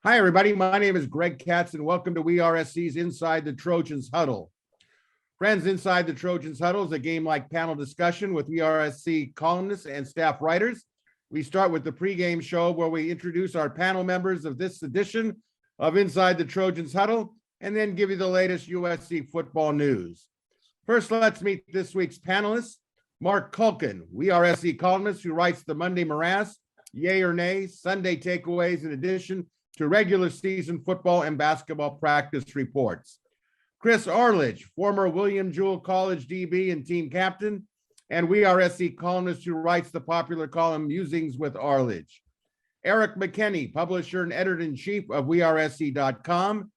Hi, everybody. My name is Greg Katz, and welcome to WeRSC's Inside the Trojans Huddle. Friends, Inside the Trojans Huddle is a game-like panel discussion with WeRSC columnists and staff writers. We start with the pregame show where we introduce our panel members of this edition of Inside the Trojans Huddle, and then give you the latest USC football news. First, let's meet this week's panelists. Marc Kulkin, WeRSC columnist who writes the Monday Morass, Yay or Nay, Sunday Takeaways, in addition to regular season football and basketball practice reports. Chris Arledge, former William Jewell College DB and team captain, and WeRSC columnist who writes the popular column Musings with Arledge. Erik McKinney, publisher and editor-in-chief of WeRSC.com,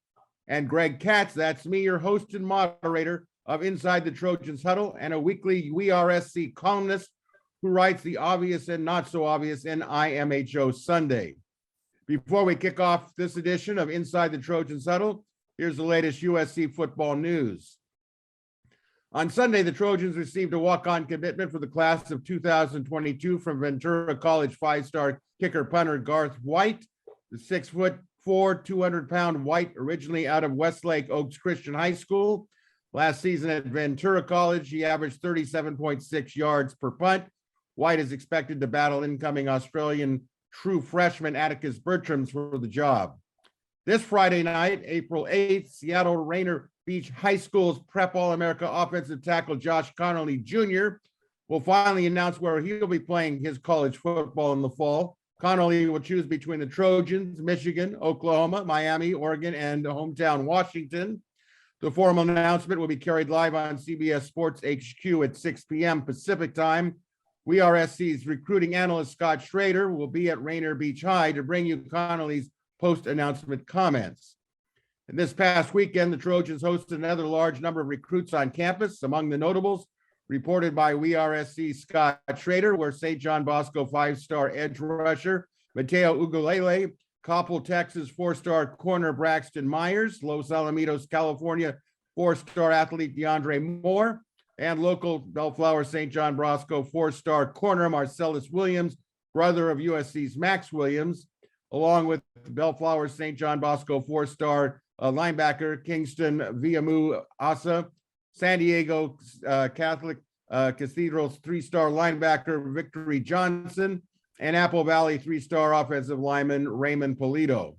and Greg Katz, that's me, your host and moderator of Inside the Trojans Huddle, and a weekly WeRSC columnist who writes the obvious and not so obvious in IMHO Sunday. Before we kick off this edition of Inside the Trojans Huddle, here's the latest USC football news. On Sunday, the Trojans received a walk-on commitment for the class of 2022 from Ventura College five-star kicker punter Garth White. The 6'4", 200-pound White, originally out of Westlake Oaks Christian High School. Last season at Ventura College, he averaged 37.6 yards per punt. White is expected to battle incoming Australian true freshman Atticus Bertrams for the job. This Friday night, April 8th, Seattle Rainier Beach High School's Prep All-America offensive tackle Joshua Conerly Jr. will finally announce where he'll be playing his college football in the fall. Conerly will choose between the Trojans, Michigan, Oklahoma, Miami, Oregon, and hometown Washington. The formal announcement will be carried live on CBS Sports HQ at 6 p.m. Pacific time. WeRSC's recruiting analyst Scott Schrader will be at Rainier Beach High to bring you Conerly's post-announcement comments. And this past weekend, the Trojans hosted another large number of recruits on campus. Among the notables, reported by WeRSC Scott Schrader, were St. John Bosco five-star edge rusher Mateo Ugolele, Coppell, Texas four-star corner Braxton Myers, Los Alamitos, California four-star athlete DeAndre Moore, and local Bellflower St. John Bosco four-star corner Marcellus Williams, brother of USC's Max Williams, along with Bellflower St. John Bosco four-star linebacker Kingston Viamu Asa, San Diego Catholic Cathedral's three-star linebacker Victory Johnson, and Apple Valley three-star offensive lineman Raymond Polito.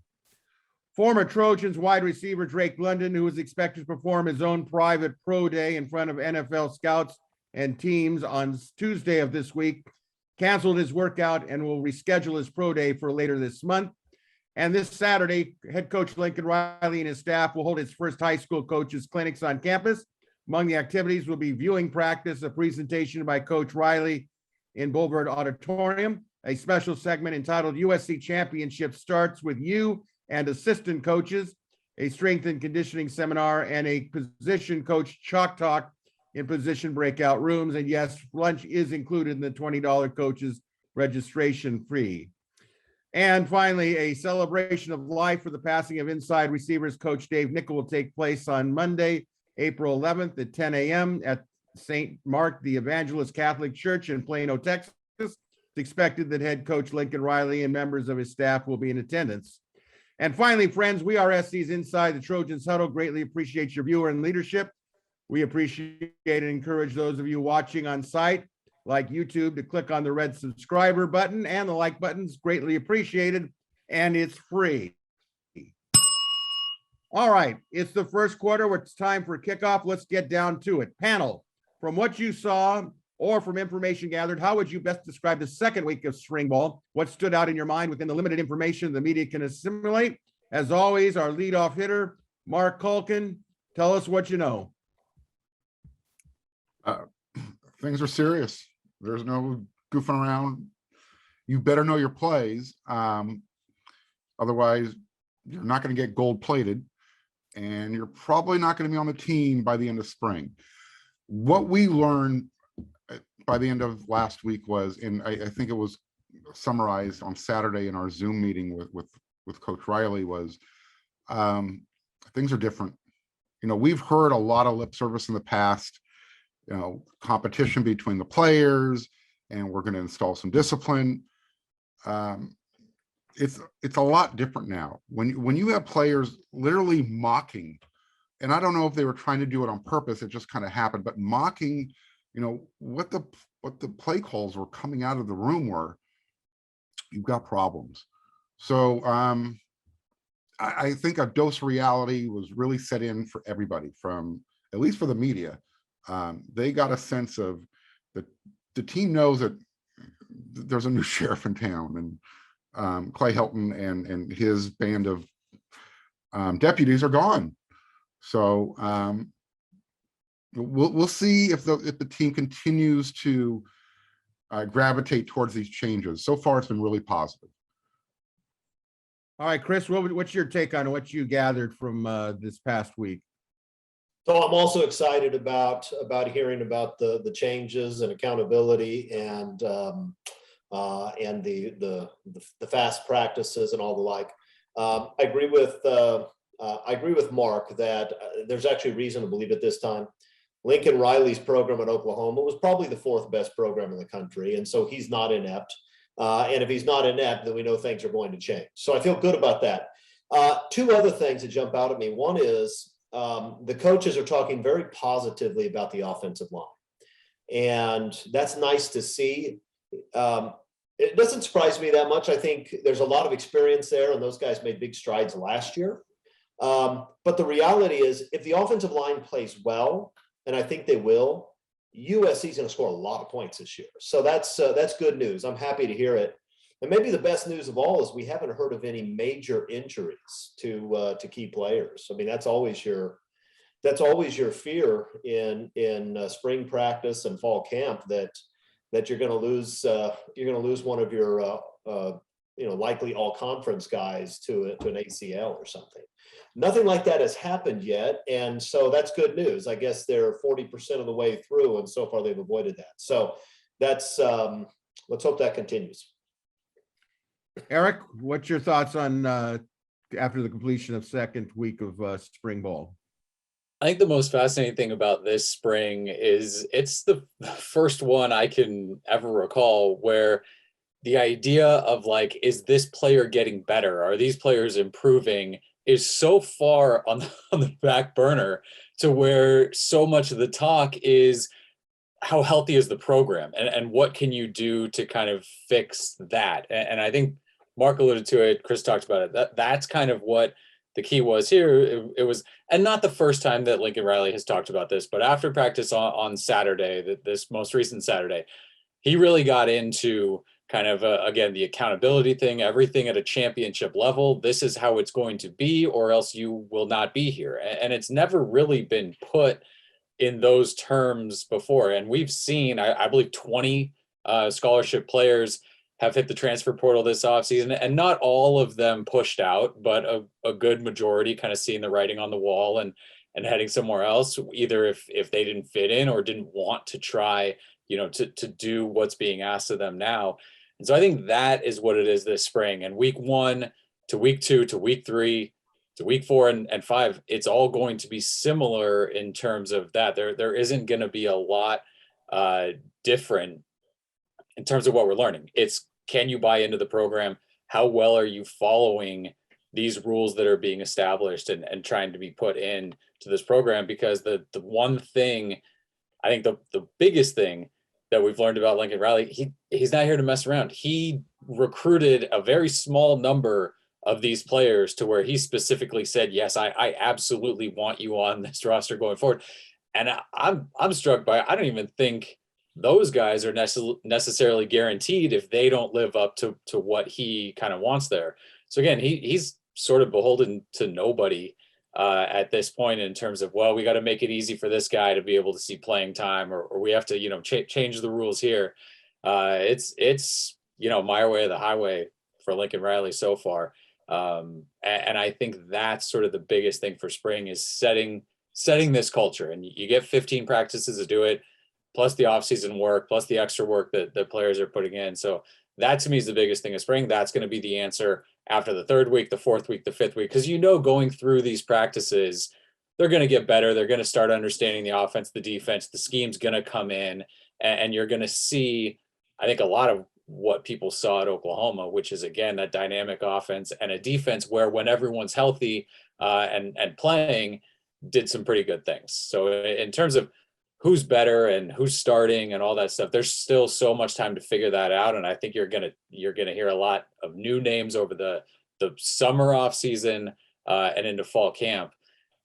Former Trojans wide receiver Drake London, who is expected to perform his own private pro day in front of NFL scouts and teams on Tuesday of this week, canceled his workout and will reschedule his pro day for later this month. And this Saturday, head coach Lincoln Riley and his staff will hold his first high school coaches clinics on campus. Among the activities will be viewing practice, a presentation by Coach Riley in Boulevard Auditorium, a special segment entitled USC Championship Starts with You and Assistant Coaches, a strength and conditioning seminar, and a position coach chalk talk in position breakout rooms. And yes, lunch is included in the $20 coaches registration fee. And finally, a celebration of life for the passing of inside receivers coach Dave Nickel will take place on Monday, April 11th at 10 a.m. at St. Mark the Evangelist Catholic Church in Plano, Texas. It's expected that head coach Lincoln Riley and members of his staff will be in attendance. And finally, friends, WeRSC's Inside the Trojans Huddle greatly appreciates your viewer and leadership. We appreciate and encourage those of you watching on site, like YouTube, to click on the red subscriber button, and the like button's greatly appreciated, and it's free. All right, it's the first quarter. It's time for kickoff. Let's get down to it. Panel, from what you saw or from information gathered, how would you best describe the second week of spring ball? What stood out in your mind within the limited information the media can assimilate? As always, our leadoff hitter, Marc Kulkin, tell us what you know. Things are serious. There's no goofing around. You better know your plays. Otherwise, you're not going to get gold plated, and you're probably not going to be on the team by the end of spring. What we learned by the end of last week was, and I think it was summarized on Saturday in our Zoom meeting with Coach Riley, was things are different. You know, we've heard a lot of lip service in the past, you know, competition between the players, and we're going to install some discipline. it's a lot different now. When you have players literally mocking, and I don't know if they were trying to do it on purpose, it just kind of happened, but mocking, what the play calls were coming out of the room were, you've got problems. So I think a dose of reality was really set in for everybody, from at least for the media. They got a sense of the team knows that there's a new sheriff in town, and Clay Helton and his band of deputies are gone. So we'll see if the team continues to gravitate towards these changes. So far, it's been really positive. All right, Chris, what's your take on what you gathered from this past week? So I'm also excited about hearing about the changes and accountability and the fast practices and all the like. I agree with Mark that there's actually reason to believe at this time. Lincoln Riley's program at Oklahoma was probably the 4th best program in the country, and so he's not inept. And if he's not inept, then we know things are going to change. So I feel good about that. 2 other things that jump out at me. One is the coaches are talking very positively about the offensive line. And that's nice to see. It doesn't surprise me that much. I think there's a lot of experience there, and those guys made big strides last year. But the reality is, if the offensive line plays well, and I think they will, USC is going to score a lot of points this year. So that's good news. I'm happy to hear it. And maybe the best news of all is we haven't heard of any major injuries to key players. I mean, that's always your fear in spring practice and fall camp, that you're going to lose one of your likely all conference guys to an ACL or something. Nothing like that has happened yet, and so that's good news. I guess they're 40% of the way through, and so far they've avoided that. So that's let's hope that continues. Erik, what's your thoughts on after the completion of second week of spring ball? I think the most fascinating thing about this spring is it's the first one I can ever recall where the idea of like, is this player getting better? Are these players improving? Is so far on the back burner, to where so much of the talk is how healthy is the program, and what can you do to kind of fix that? And I think Mark alluded to it, Chris talked about it. That's kind of what the key was here. It was, and not the first time that Lincoln Riley has talked about this, but after practice on Saturday, this most recent Saturday, he really got into kind of, again, the accountability thing, everything at a championship level. This is how it's going to be, or else you will not be here. And it's never really been put in those terms before. And we've seen, I believe, 20 scholarship players have hit the transfer portal this offseason, and not all of them pushed out, but a good majority kind of seeing the writing on the wall and heading somewhere else, either if they didn't fit in or didn't want to try, to do what's being asked of them now. And so I think that is what it is this spring. And week 1 to week 2 to week 3 to week 4 and 5, it's all going to be similar in terms of that. There isn't going to be a lot different in terms of what we're learning. It's, can you buy into the program? How well are you following these rules that are being established and trying to be put in to this program? Because the one thing, I think the biggest thing that we've learned about Lincoln Riley, he's not here to mess around. He recruited a very small number of these players to where he specifically said, yes, I absolutely want you on this roster going forward. And I'm struck by, I don't even think those guys are necessarily guaranteed if they don't live up to what he kind of wants there. So again, he's sort of beholden to nobody at this point in terms of, well, we got to make it easy for this guy to be able to see playing time, or we have to, change the rules here. It's my way or the highway for Lincoln Riley so far. And I think that's sort of the biggest thing for spring, is setting this culture. And you get 15 practices to do it, plus the off-season work, plus the extra work that the players are putting in. So that to me is the biggest thing of spring. That's going to be the answer after the 3rd week, the 4th week, the 5th week, because going through these practices, they're going to get better. They're going to start understanding the offense, the defense, the scheme's going to come in, and you're going to see, I think, a lot of what people saw at Oklahoma, which is, again, that dynamic offense and a defense where when everyone's healthy and playing, did some pretty good things. So in terms of who's better and who's starting and all that stuff, there's still so much time to figure that out. And I think you're gonna hear a lot of new names over the summer off season and into fall camp.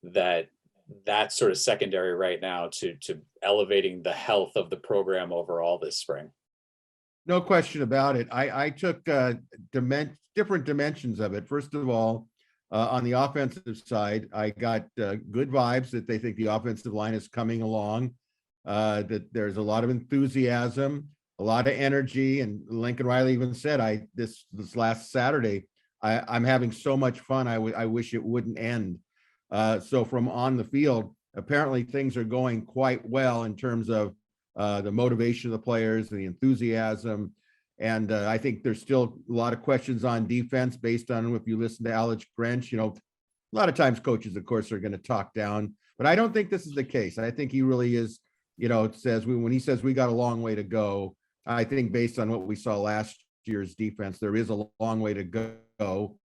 That's sort of secondary right now to elevating the health of the program overall this spring. No question about it. I took different dimensions of it. First of all, on the offensive side, I got good vibes that they think the offensive line is coming along, that there's a lot of enthusiasm, a lot of energy. And Lincoln Riley even said, this last Saturday, I'm having so much fun. I wish it wouldn't end. So from on the field, apparently things are going quite well in terms of the motivation of the players, the enthusiasm. And I think there's still a lot of questions on defense based on if you listen to Arledge Grinch, a lot of times coaches, of course, are going to talk down, but I don't think this is the case. I think he really is, when he says we got a long way to go, I think based on what we saw last year's defense, there is a long way to go.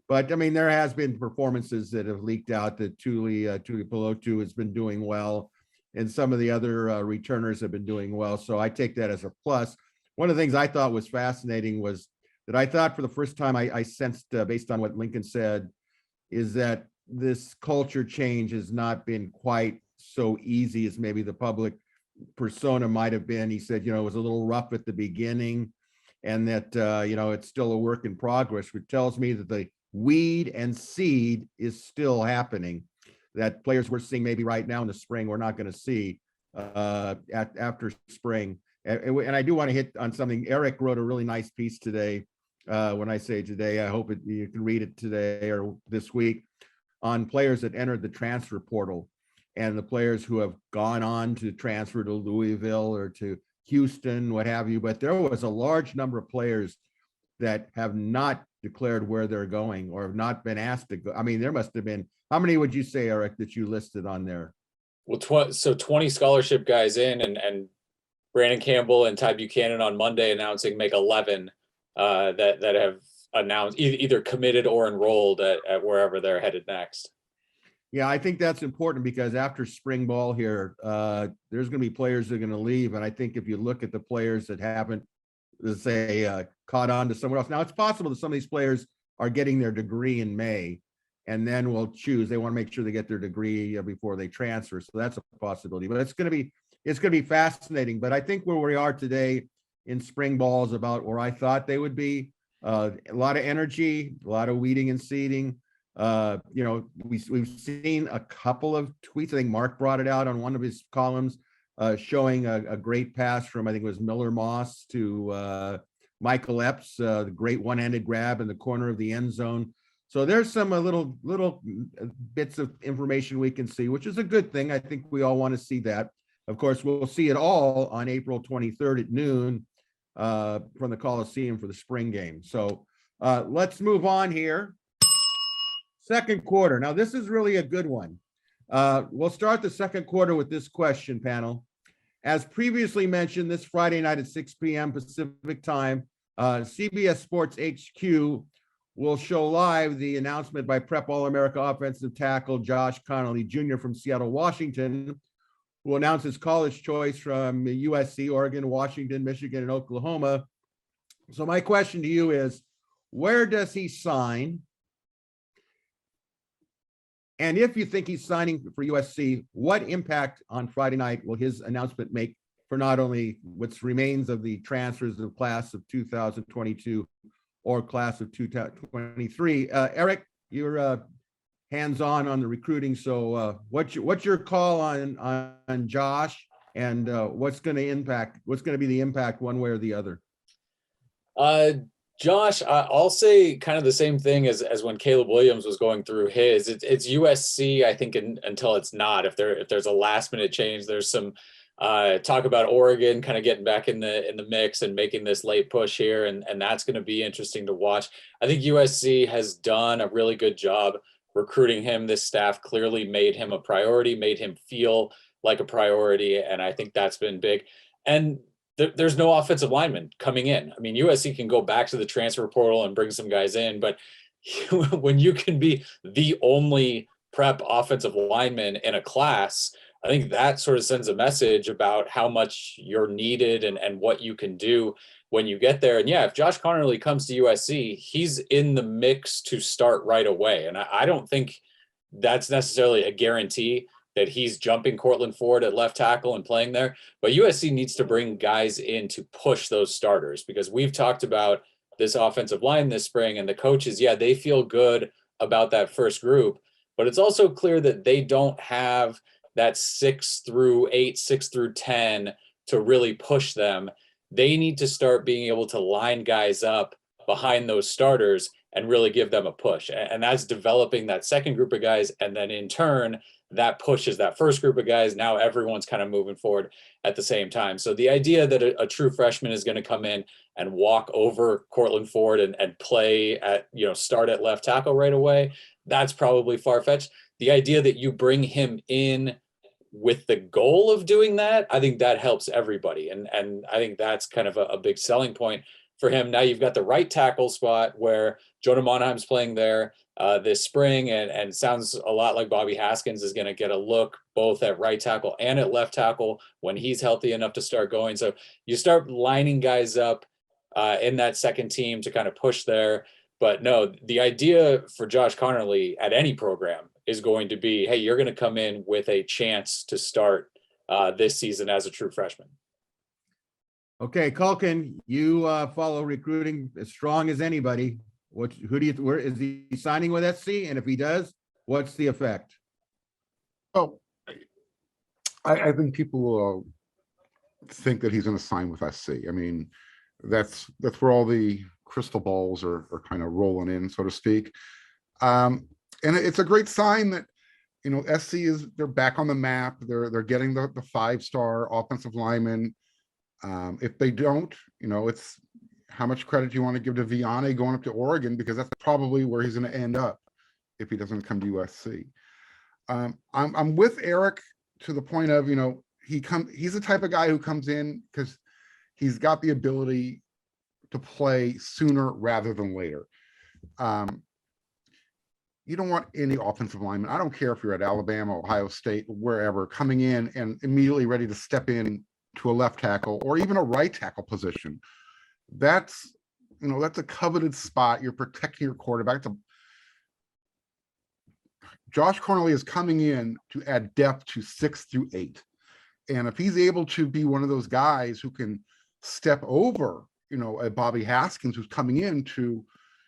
But I mean, there has been performances that have leaked out that Tuli Pelotu has been doing well, and some of the other returners have been doing well. So I take that as a plus. One of the things I thought was fascinating was that I thought for the first time I sensed, based on what Lincoln said, is that this culture change has not been quite so easy as maybe the public persona might have been. He said, it was a little rough at the beginning, and that, it's still a work in progress, which tells me that the weed and seed is still happening, that players we're seeing maybe right now in the spring, we're not going to see after spring. And I do want to hit on something. Erik wrote a really nice piece today. When I say today, I hope you can read it today or this week, on players that entered the transfer portal and the players who have gone on to transfer to Louisville or to Houston, what have you. But there was a large number of players that have not declared where they're going or have not been asked to go. I mean, there must have been, how many would you say, Erik, that you listed on there? Well, so 20 scholarship guys in, and Brandon Campbell and Ty Buchanan on Monday announcing make 11 that have announced either committed or enrolled at wherever they're headed next. Yeah, I think that's important because after spring ball here, there's going to be players that are going to leave. And I think if you look at the players that haven't, let's say, caught on to somewhere else. Now, it's possible that some of these players are getting their degree in May, and then we'll choose. They want to make sure they get their degree before they transfer. So that's a possibility. But it's going to be fascinating. But I think where we are today in spring ball is about where I thought they would be. A lot of energy, a lot of weeding and seeding. We've seen a couple of tweets. I think Marc brought it out on one of his columns, showing a great pass from, I think it was Miller Moss to Michael Epps, the great one-handed grab in the corner of the end zone. So there's some little bits of information we can see, which is a good thing. I think we all want to see that. Of course, we'll see it all on April 23rd at noon from the Coliseum for the spring game. So let's move on here. Second quarter. Now, this is really a good one. We'll start the second quarter with this question, panel. As previously mentioned, this Friday night at 6 p.m. Pacific time, CBS Sports HQ will show live the announcement by Prep All-America offensive tackle Josh Conerly Jr. from Seattle, Washington, who will announce his college choice from USC, Oregon, Washington, Michigan, and Oklahoma. So my question to you is, where does he sign? And if you think he's signing for USC, what impact on Friday night will his announcement make for not only what remains of the transfers of class of 2022 or class of 2023? Erik, you're hands-on the recruiting. So what's your call on Josh, and what's going to be the impact one way or the other? Josh, I'll say kind of the same thing as when Caleb Williams was going through his. It's USC, I think, until it's not. If there's a last minute change, there's some talk about Oregon kind of getting back in the mix and making this late push here, and that's going to be interesting to watch. I think USC has done a really good job recruiting him. This staff clearly made him a priority, made him feel like a priority, and I think that's been big. And there's no offensive lineman coming in. I mean, USC can go back to the transfer portal and bring some guys in, but when you can be the only prep offensive lineman in a class, I think that sort of sends a message about how much you're needed and what you can do when you get there. And yeah, if Josh Conerly comes to USC, he's in the mix to start right away. And I don't think that's necessarily a guarantee that he's jumping Cortland Ford at left tackle and playing there. But USC needs to bring guys in to push those starters, because we've talked about this offensive line this spring, and the coaches, yeah, they feel good about that first group, but it's also clear that they don't have that 6 through 8, 6 through 10 to really push them. They need to start being able to line guys up behind those starters and really give them a push. And that's developing that second group of guys. And then in turn, that pushes that first group of guys. Now everyone's kind of moving forward at the same time. So the idea that a true freshman is going to come in and walk over Cortland Ford and play at, start at left tackle right away, that's probably far-fetched. The idea that you bring him in with the goal of doing that, I think that helps everybody. And I think that's kind of a big selling point for him. Now you've got the right tackle spot where Jonah Monheim's playing there this spring, and sounds a lot like Bobby Haskins is going to get a look both at right tackle and at left tackle when he's healthy enough to start going. So you start lining guys up in that second team to kind of push there. But no, the idea for Josh Conerly at any program is going to be, hey, you're going to come in with a chance to start this season as a true freshman. Okay, Kulkin, you follow recruiting as strong as anybody. Where is he signing with SC? And if he does, what's the effect? Oh, I think people will think that he's going to sign with SC. I mean, that's where all the crystal balls are kind of rolling in, so to speak. And it's a great sign that, SC they're back on the map. They're getting the 5-star offensive lineman. If they don't, it's how much credit do you want to give to Vianney going up to Oregon, because that's probably where he's going to end up if he doesn't come to USC. I'm with Erik to the point of, he's the type of guy who comes in because he's got the ability to play sooner rather than later. You don't want any offensive lineman. I don't care if you're at Alabama, Ohio State, wherever, coming in and immediately ready to step in to a left tackle or even a right tackle position. That's a coveted spot. You're protecting your quarterback. Josh Conerly is coming in to add depth to 6 through 8. And if he's able to be one of those guys who can step over, a Bobby Haskins who's coming in to,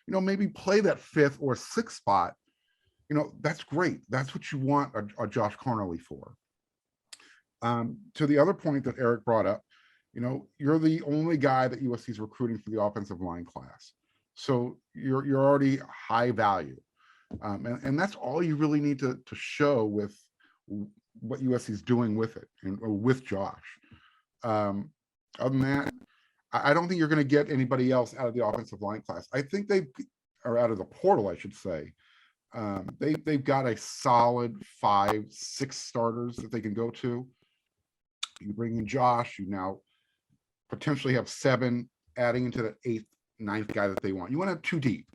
maybe play that 5th or 6th spot, that's great. That's what you want a Josh Conerly for. To the other point that Erik brought up, you're the only guy that USC is recruiting for the offensive line class. So you're already high value. And that's all you really need to show with what USC is doing with it and with Josh. Other than that, I don't think you're going to get anybody else out of the offensive line class. I think are out of the portal, I should say. They've got a solid 5, 6 starters that they can go to. You bring in Josh, you now potentially have 7 adding into the 8th, 9th guy that they want. You want to have 2 deep.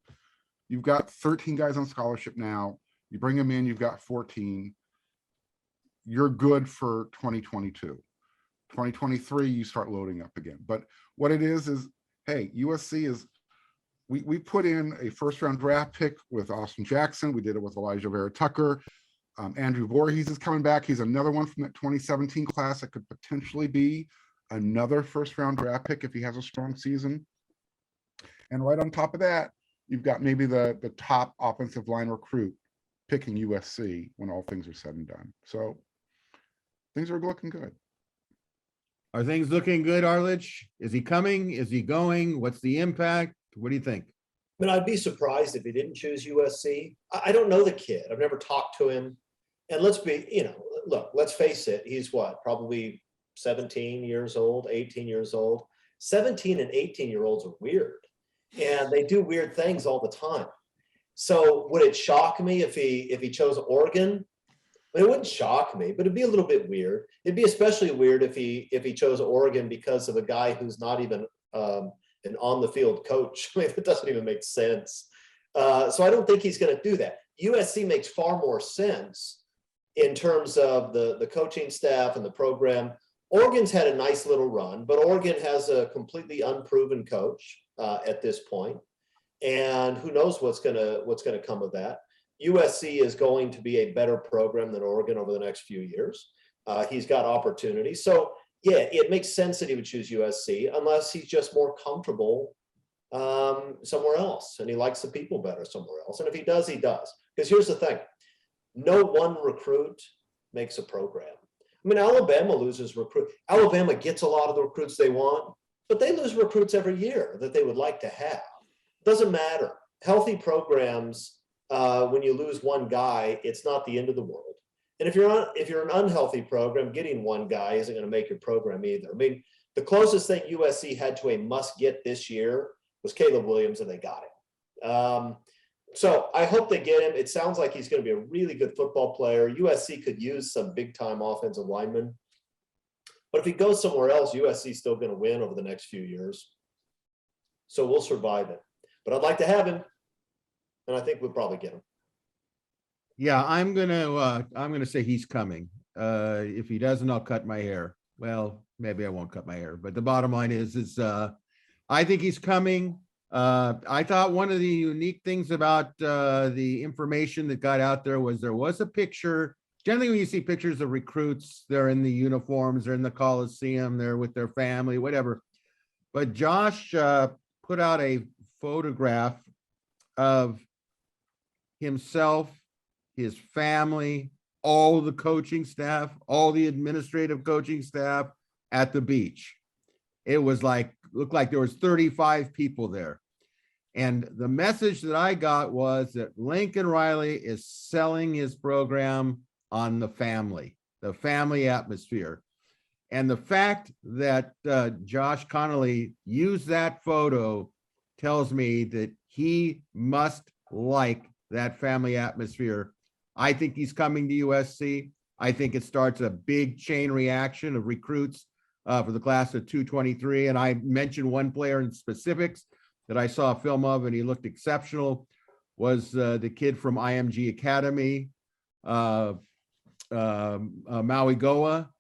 You've got 13 guys on scholarship now. You bring them in, you've got 14. You're good for 2022. 2023, you start loading up again. But what it is, hey, USC is, we put in a 1st-round draft pick with Austin Jackson. We did it with Elijah Vera Tucker. Andrew Voorhees is coming back. He's another one from that 2017 class that could potentially be another 1st-round draft pick if he has a strong season. And right on top of that, you've got maybe the top offensive line recruit picking USC when all things are said and done. So things are looking good. Are things looking good, Arledge? Is he coming? Is he going? What's the impact? What do you think? I mean, I'd be surprised if he didn't choose USC. I don't know the kid. I've never talked to him. And let's face it. He's probably 17 years old, 18 years old. 17 and 18-year-olds are weird. And they do weird things all the time. So would it shock me if he chose Oregon? mean, it wouldn't shock me, but it'd be a little bit weird. It'd be especially weird if he chose Oregon because of a guy who's not even an on-the-field coach. I mean, it doesn't even make sense. So I don't think he's going to do that. USC makes far more sense in terms of the coaching staff and the program. Oregon's had a nice little run, but Oregon has a completely unproven coach at this point, and who knows what's gonna come of that. USC is going to be a better program than Oregon over the next few years. He's got opportunity, so yeah, it makes sense that he would choose USC unless he's just more comfortable somewhere else, and he likes the people better somewhere else. And if he does, he does. Because here's the thing: no one recruit makes a program. I mean, Alabama loses recruit. Alabama gets a lot of the recruits they want, but they lose recruits every year that they would like to have. Doesn't matter. Healthy programs, when you lose one guy, it's not the end of the world. And if you're an unhealthy program, getting one guy isn't going to make your program either. I mean, the closest thing USC had to a must get this year was Caleb Williams, and they got him. So I hope they get him. It sounds like he's going to be a really good football player. USC could use some big-time offensive linemen. But if he goes somewhere else, USC is still going to win over the next few years. So we'll survive it. But I'd like to have him, and I think we'll probably get him. Yeah, I'm gonna say he's coming. If he doesn't, I'll cut my hair. Well, maybe I won't cut my hair, but the bottom line is I think he's coming. I thought one of the unique things about the information that got out there was a picture. Generally, when you see pictures of recruits, they're in the uniforms, they're in the Coliseum, they're with their family, whatever. But Josh put out a photograph of himself, his family, all the coaching staff, all the administrative coaching staff at the beach. It was looked like there was 35 people there. And the message that I got was that Lincoln Riley is selling his program on the family atmosphere. And the fact that Josh Conerly used that photo tells me that he must like that family atmosphere. I think he's coming to USC. I think it starts a big chain reaction of recruits for the class of 223. And I mentioned one player in specifics that I saw a film of, and he looked exceptional, was the kid from IMG Academy, Maui Goa,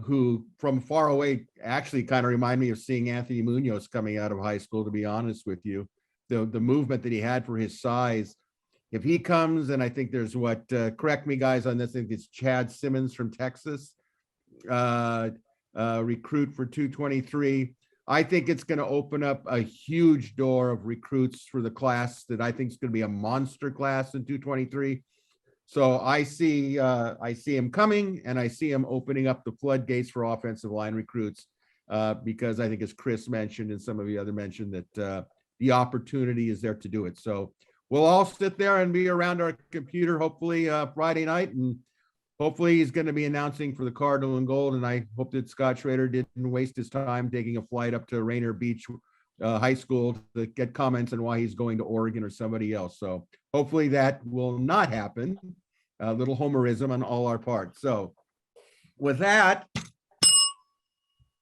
who from far away actually kind of reminded me of seeing Anthony Munoz coming out of high school, to be honest with you. The movement that he had for his size. If he comes, and I think there's correct me guys on this, I think it's Chad Simmons from Texas, recruit for 223. I think it's going to open up a huge door of recruits for the class that I think is going to be a monster class in 223. So I see him coming, and I see him opening up the floodgates for offensive line recruits because I think, as Chris mentioned and some of the other mentioned, that the opportunity is there to do it. So we'll all sit there and be around our computer, hopefully Friday night, and hopefully he's going to be announcing for the Cardinal and Gold. And I hope that Scott Schrader didn't waste his time taking a flight up to Rainier Beach High School to get comments on why he's going to Oregon or somebody else. So hopefully that will not happen. A little homerism on all our parts. So with that,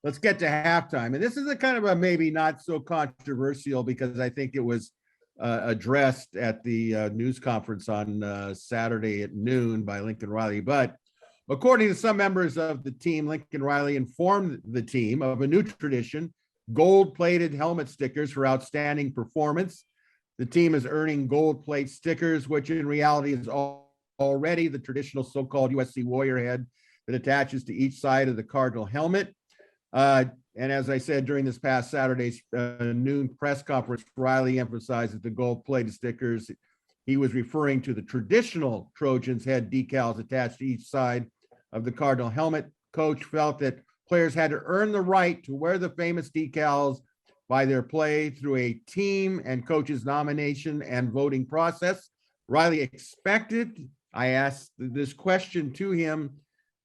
let's get to halftime. And this is a kind of a maybe not so controversial, because I think it was addressed at the news conference on Saturday at noon by Lincoln Riley. But according to some members of the team, Lincoln Riley informed the team of a new tradition: gold-plated helmet stickers for outstanding performance. The team is earning gold plate stickers, which in reality is already the traditional so-called USC Warrior head that attaches to each side of the Cardinal helmet. And as I said during this past Saturday's noon press conference, Riley emphasized that the gold-plated stickers, he was referring to the traditional Trojans head decals attached to each side of the Cardinal helmet. Coach felt that players had to earn the right to wear the famous decals by their play through a team and coach's nomination and voting process. Riley expected, I asked this question to him,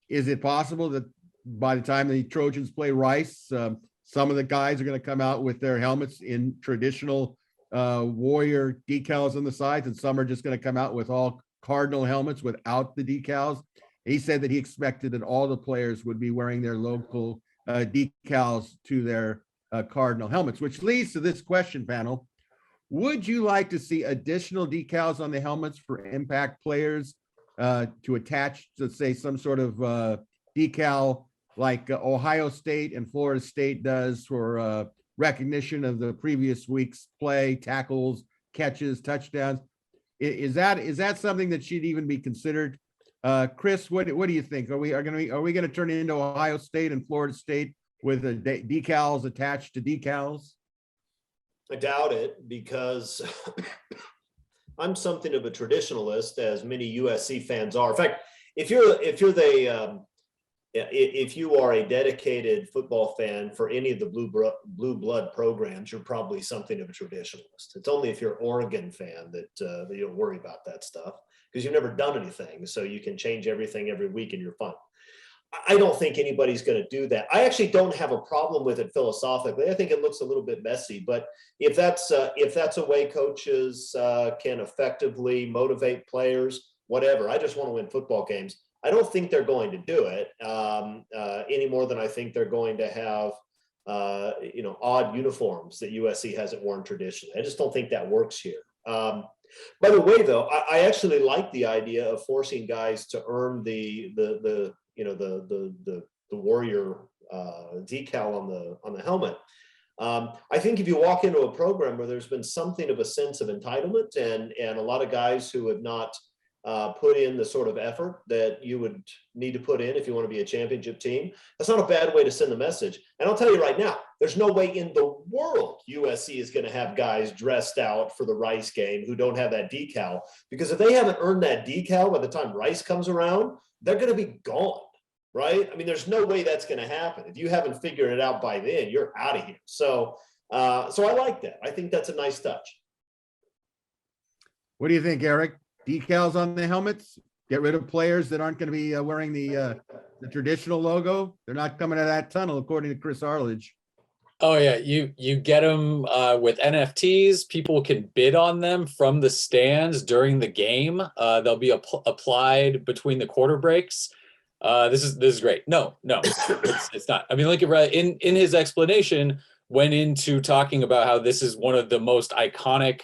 is it possible that by the time the Trojans play Rice, some of the guys are going to come out with their helmets in traditional Warrior decals on the sides, and some are just going to come out with all Cardinal helmets without the decals? He said that he expected that all the players would be wearing their local decals to their Cardinal helmets, which leads to this question, panel. Would you like to see additional decals on the helmets for impact players to attach to, say, some sort of decal like Ohio State and Florida State does for recognition of the previous week's play, tackles, catches, touchdowns? Is that something that should even be considered? Chris, what do you think? Are we going to turn it into Ohio State and Florida State with decals attached to decals? I doubt it, because I'm something of a traditionalist, as many USC fans are. In fact, if you are a dedicated football fan for any of the blue blood programs, you're probably something of a traditionalist. It's only if you're an Oregon fan that you don't worry about that stuff, because you've never done anything, so you can change everything every week and you're fine. I don't think anybody's going to do that. I actually don't have a problem with it philosophically. I think it looks a little bit messy, but if that's a way coaches can effectively motivate players, whatever. I just want to win football games. I don't think they're going to do it any more than I think they're going to have odd uniforms that USC hasn't worn traditionally. I just don't think that works here. By the way, though, I actually like the idea of forcing guys to earn the warrior decal on the helmet. I think if you walk into a program where there's been something of a sense of entitlement and a lot of guys who have not put in the sort of effort that you would need to put in if you want to be a championship team, that's not a bad way to send the message. And I'll tell you right now, there's no way in the world USC is going to have guys dressed out for the Rice game who don't have that decal, because if they haven't earned that decal by the time Rice comes around, they're going to be gone, right? I mean, there's no way that's going to happen. If you haven't figured it out by then, you're out of here. So I like that. I think that's a nice touch. What do you think, Eric? Decals on the helmets? Get rid of players that aren't going to be wearing the traditional logo. They're not coming out of that tunnel, according to Chris Arledge. Oh yeah, you get them with NFTs. People can bid on them from the stands during the game. They'll be applied between the quarter breaks. This is great. No, it's not. I mean, Lincoln Riley in his explanation went into talking about how this is one of the most iconic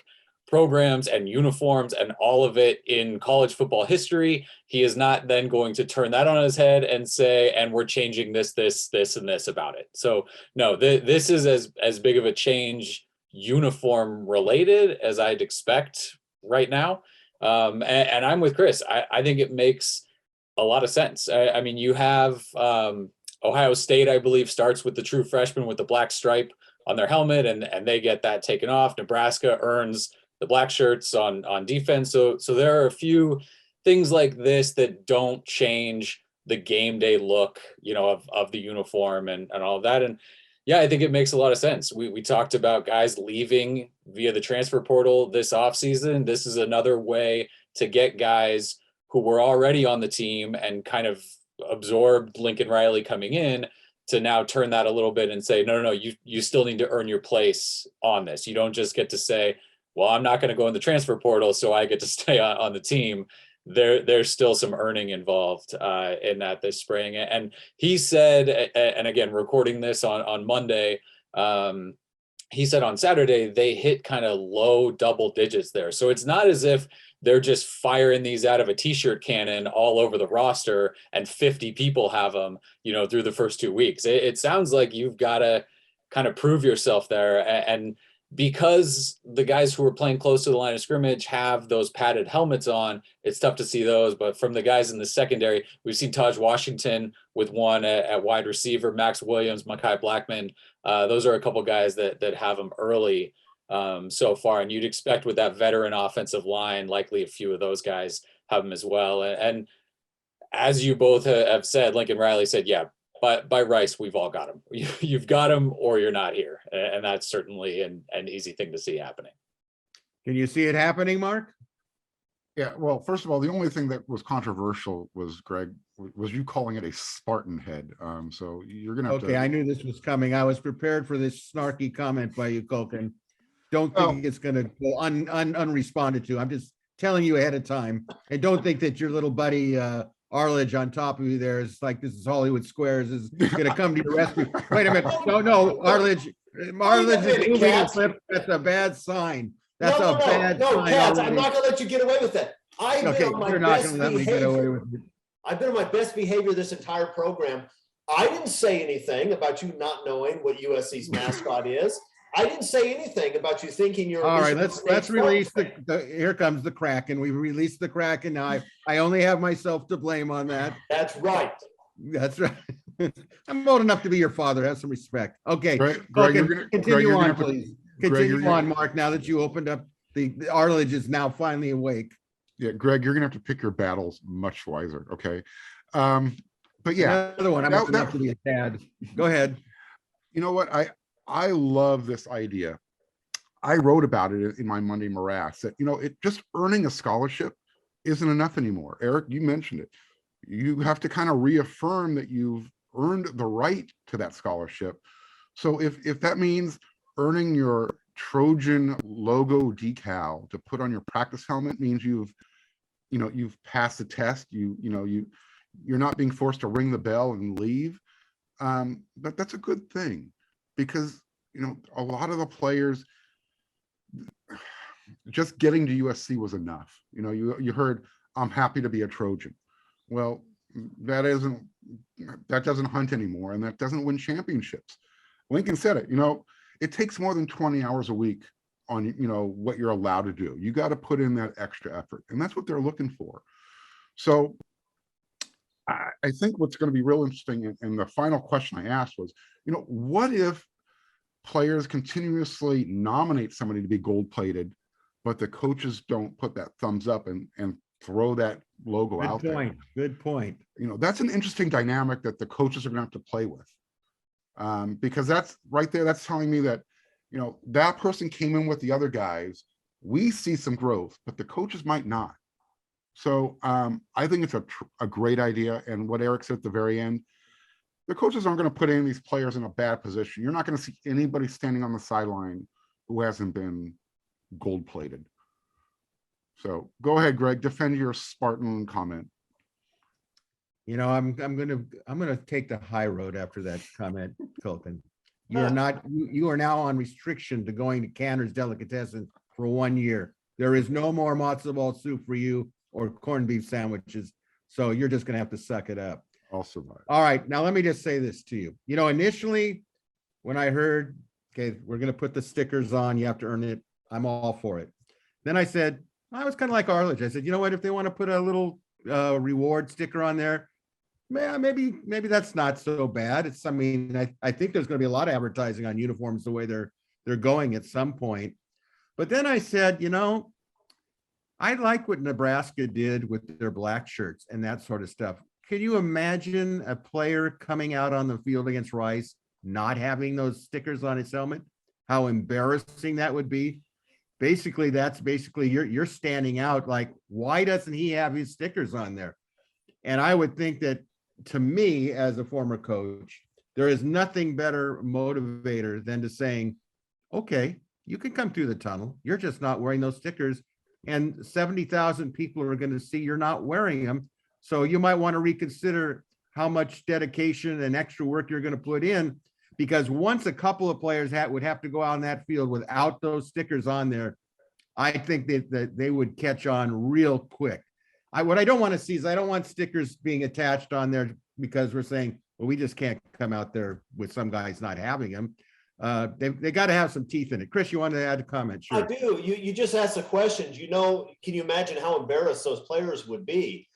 programs and uniforms and all of it in college football history. He is not then going to turn that on his head and say, and we're changing this, and this about it. So no, this is as big of a change uniform related as I'd expect right now. And I'm with Chris. I think it makes a lot of sense. I mean, you have Ohio State, I believe, starts with the true freshman with the black stripe on their helmet, and they get that taken off. Nebraska earns the black shirts on defense. So there are a few things like this that don't change the game day look, of the uniform and all of that. And yeah, I think it makes a lot of sense. We talked about guys leaving via the transfer portal this offseason. This is another way to get guys who were already on the team and kind of absorbed Lincoln Riley coming in to now turn that a little bit and say, no, you still need to earn your place on this. You don't just get to say, well, I'm not going to go in the transfer portal, so I get to stay on the team. There's still some earning involved in that this spring. And he said, and again, recording this on Monday, he said on Saturday, they hit kind of low double digits there. So it's not as if they're just firing these out of a t-shirt cannon all over the roster and 50 people have them, through the first 2 weeks. It sounds like you've got to kind of prove yourself there. And because the guys who are playing close to the line of scrimmage have those padded helmets on, it's tough to see those. But from the guys in the secondary, we've seen Taj Washington with one at wide receiver, Max Williams, Mekhi Blackman. Those are a couple guys that have them early so far. And you'd expect with that veteran offensive line, likely a few of those guys have them as well. And as you both have said, Lincoln Riley said, yeah, but by Rice, we've all got him. You've got him or you're not here. And that's certainly an easy thing to see happening. Can you see it happening, Mark? Yeah, well, first of all, the only thing that was controversial was, Greg, was you calling it a Spartan head. So you're going to have Okay, I knew this was coming. I was prepared for this snarky comment by you, Kulkin. Don't think it's going to go unresponded to. I'm just telling you ahead of time. And don't think that your little buddy Arledge on top of you there. It's like this is Hollywood Squares is going to come to your rescue. Wait a minute. No, Arledge is moving his lip. That's a bad sign. That's a bad sign. Katz, already. I'm not going to let you get away with that. You're not going to let me get away with it. I've been on my best behavior this entire program. I didn't say anything about you not knowing what USC's mascot is. I didn't say anything about you thinking you're. All right, let's release here comes the Kraken. We released the Kraken. Now I only have myself to blame on that. That's right. That's right. I'm old enough to be your father. Have some respect. Okay, Greg, continue on, please. Continue on, Mark. Now that you opened up the Arledge is now finally awake. Yeah, Greg, you're gonna have to pick your battles much wiser. Okay, but yeah, another one. I'm old enough to be a dad. Go ahead. You know what? I love this idea. I wrote about it in my Monday Morass that, it just earning a scholarship isn't enough anymore. Erik, you mentioned it. You have to kind of reaffirm that you've earned the right to that scholarship. So if that means earning your Trojan logo decal to put on your practice helmet means you've passed the test, you're not being forced to ring the bell and leave. But that's a good thing. Because a lot of the players just getting to USC was enough. You heard, I'm happy to be a Trojan. Well, that doesn't hunt anymore, and that doesn't win championships. Lincoln said it. It takes more than 20 hours a week on what you're allowed to do. You got to put in that extra effort, and that's what they're looking for. So I think what's going to be real interesting, and the final question I asked was, what if players continuously nominate somebody to be gold-plated, but the coaches don't put that thumbs up and throw that logo out there? Good point. That's an interesting dynamic that the coaches are going to have to play with, because that's right there. That's telling me that that person came in with the other guys. We see some growth, but the coaches might not. So I think it's a great idea. And what Erik said at the very end, the coaches aren't going to put any of these players in a bad position. You're not going to see anybody standing on the sideline who hasn't been gold-plated. So go ahead, Greg, defend your Spartan comment. I'm gonna take the high road after that comment, Kulkin. You are now on restriction to going to Cantor's Delicatessen for 1 year. There is no more matzo ball soup for you or corned beef sandwiches. So you're just gonna have to suck it up. I'll survive. All right, now let me just say this to you. Initially when I heard, okay, we're gonna put the stickers on, you have to earn it, I'm all for it. Then I said, I was kind of like Arledge. I said, you know what, if they want to put a little reward sticker on there, maybe that's not so bad. I think there's going to be a lot of advertising on uniforms the way they're going at some point. But then I said, I like what Nebraska did with their black shirts and that sort of stuff. Can you imagine a player coming out on the field against Rice not having those stickers on his helmet? How embarrassing that would be. That's you're standing out. Like, why doesn't he have his stickers on there? And I would think that, to me, as a former coach, there is nothing better motivator than to saying, okay, you can come through the tunnel. You're just not wearing those stickers. And 70,000 people are going to see you're not wearing them. So you might want to reconsider how much dedication and extra work you're going to put in, because once a couple of players would have to go out on that field without those stickers on there, I think that they would catch on real quick. What I don't want to see is I don't want stickers being attached on there because we're saying, well, we just can't come out there with some guys not having them. They got to have some teeth in it. Chris, you wanted to add a comment? Sure. I do. You just asked the questions. Can you imagine how embarrassed those players would be?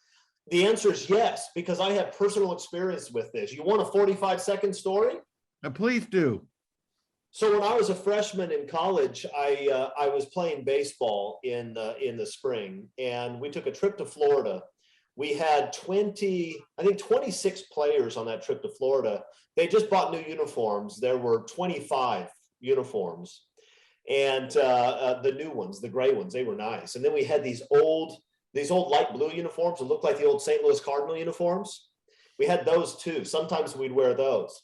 The answer is yes, because I have personal experience with this. You want a 45-second story? Please do. So when I was a freshman in college, I was playing baseball in the spring, and we took a trip to Florida. We had 26 players on that trip to Florida. They just bought new uniforms. There were 25 uniforms, and the new ones, the gray ones, they were nice. And then we had these old light blue uniforms that looked like the old St. Louis Cardinal uniforms. We had those too. Sometimes we'd wear those.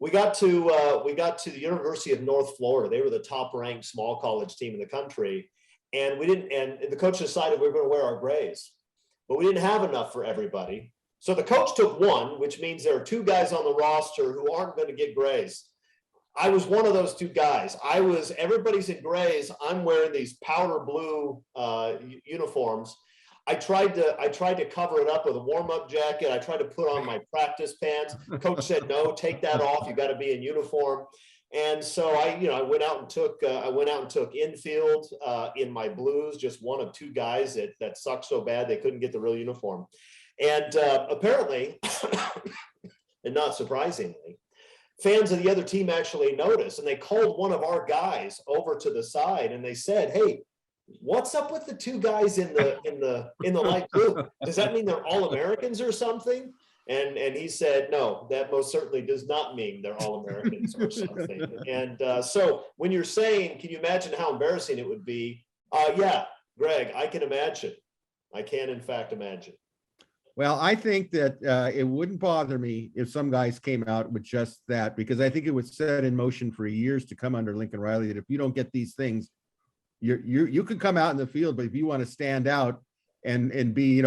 We got to the University of North Florida. They were the top-ranked small college team in the country, and the coach decided we were going to wear our grays, but we didn't have enough for everybody. So the coach took one, which means there are two guys on the roster who aren't going to get grays. I was one of those two guys. Everybody's in grays. I'm wearing these powder blue uniforms. I tried to cover it up with a warm-up jacket. I tried to put on my practice pants. Coach said, no, take that off. You got to be in uniform. And so I went out and took infield in my blues, just one of two guys that sucked so bad they couldn't get the real uniform. And apparently, and not surprisingly, fans of the other team actually noticed, and they called one of our guys over to the side and they said, hey, what's up with the two guys in the light blue? Does that mean they're all Americans or something? And he said, no, that most certainly does not mean they're all Americans or something. And so when you're saying, can you imagine how embarrassing it would be? Yeah, Greg, I can imagine. I can in fact imagine. Well, I think that it wouldn't bother me if some guys came out with just that, because I think it was set in motion for years to come under Lincoln Riley that if you don't get these things, you could come out in the field, but if you want to stand out and be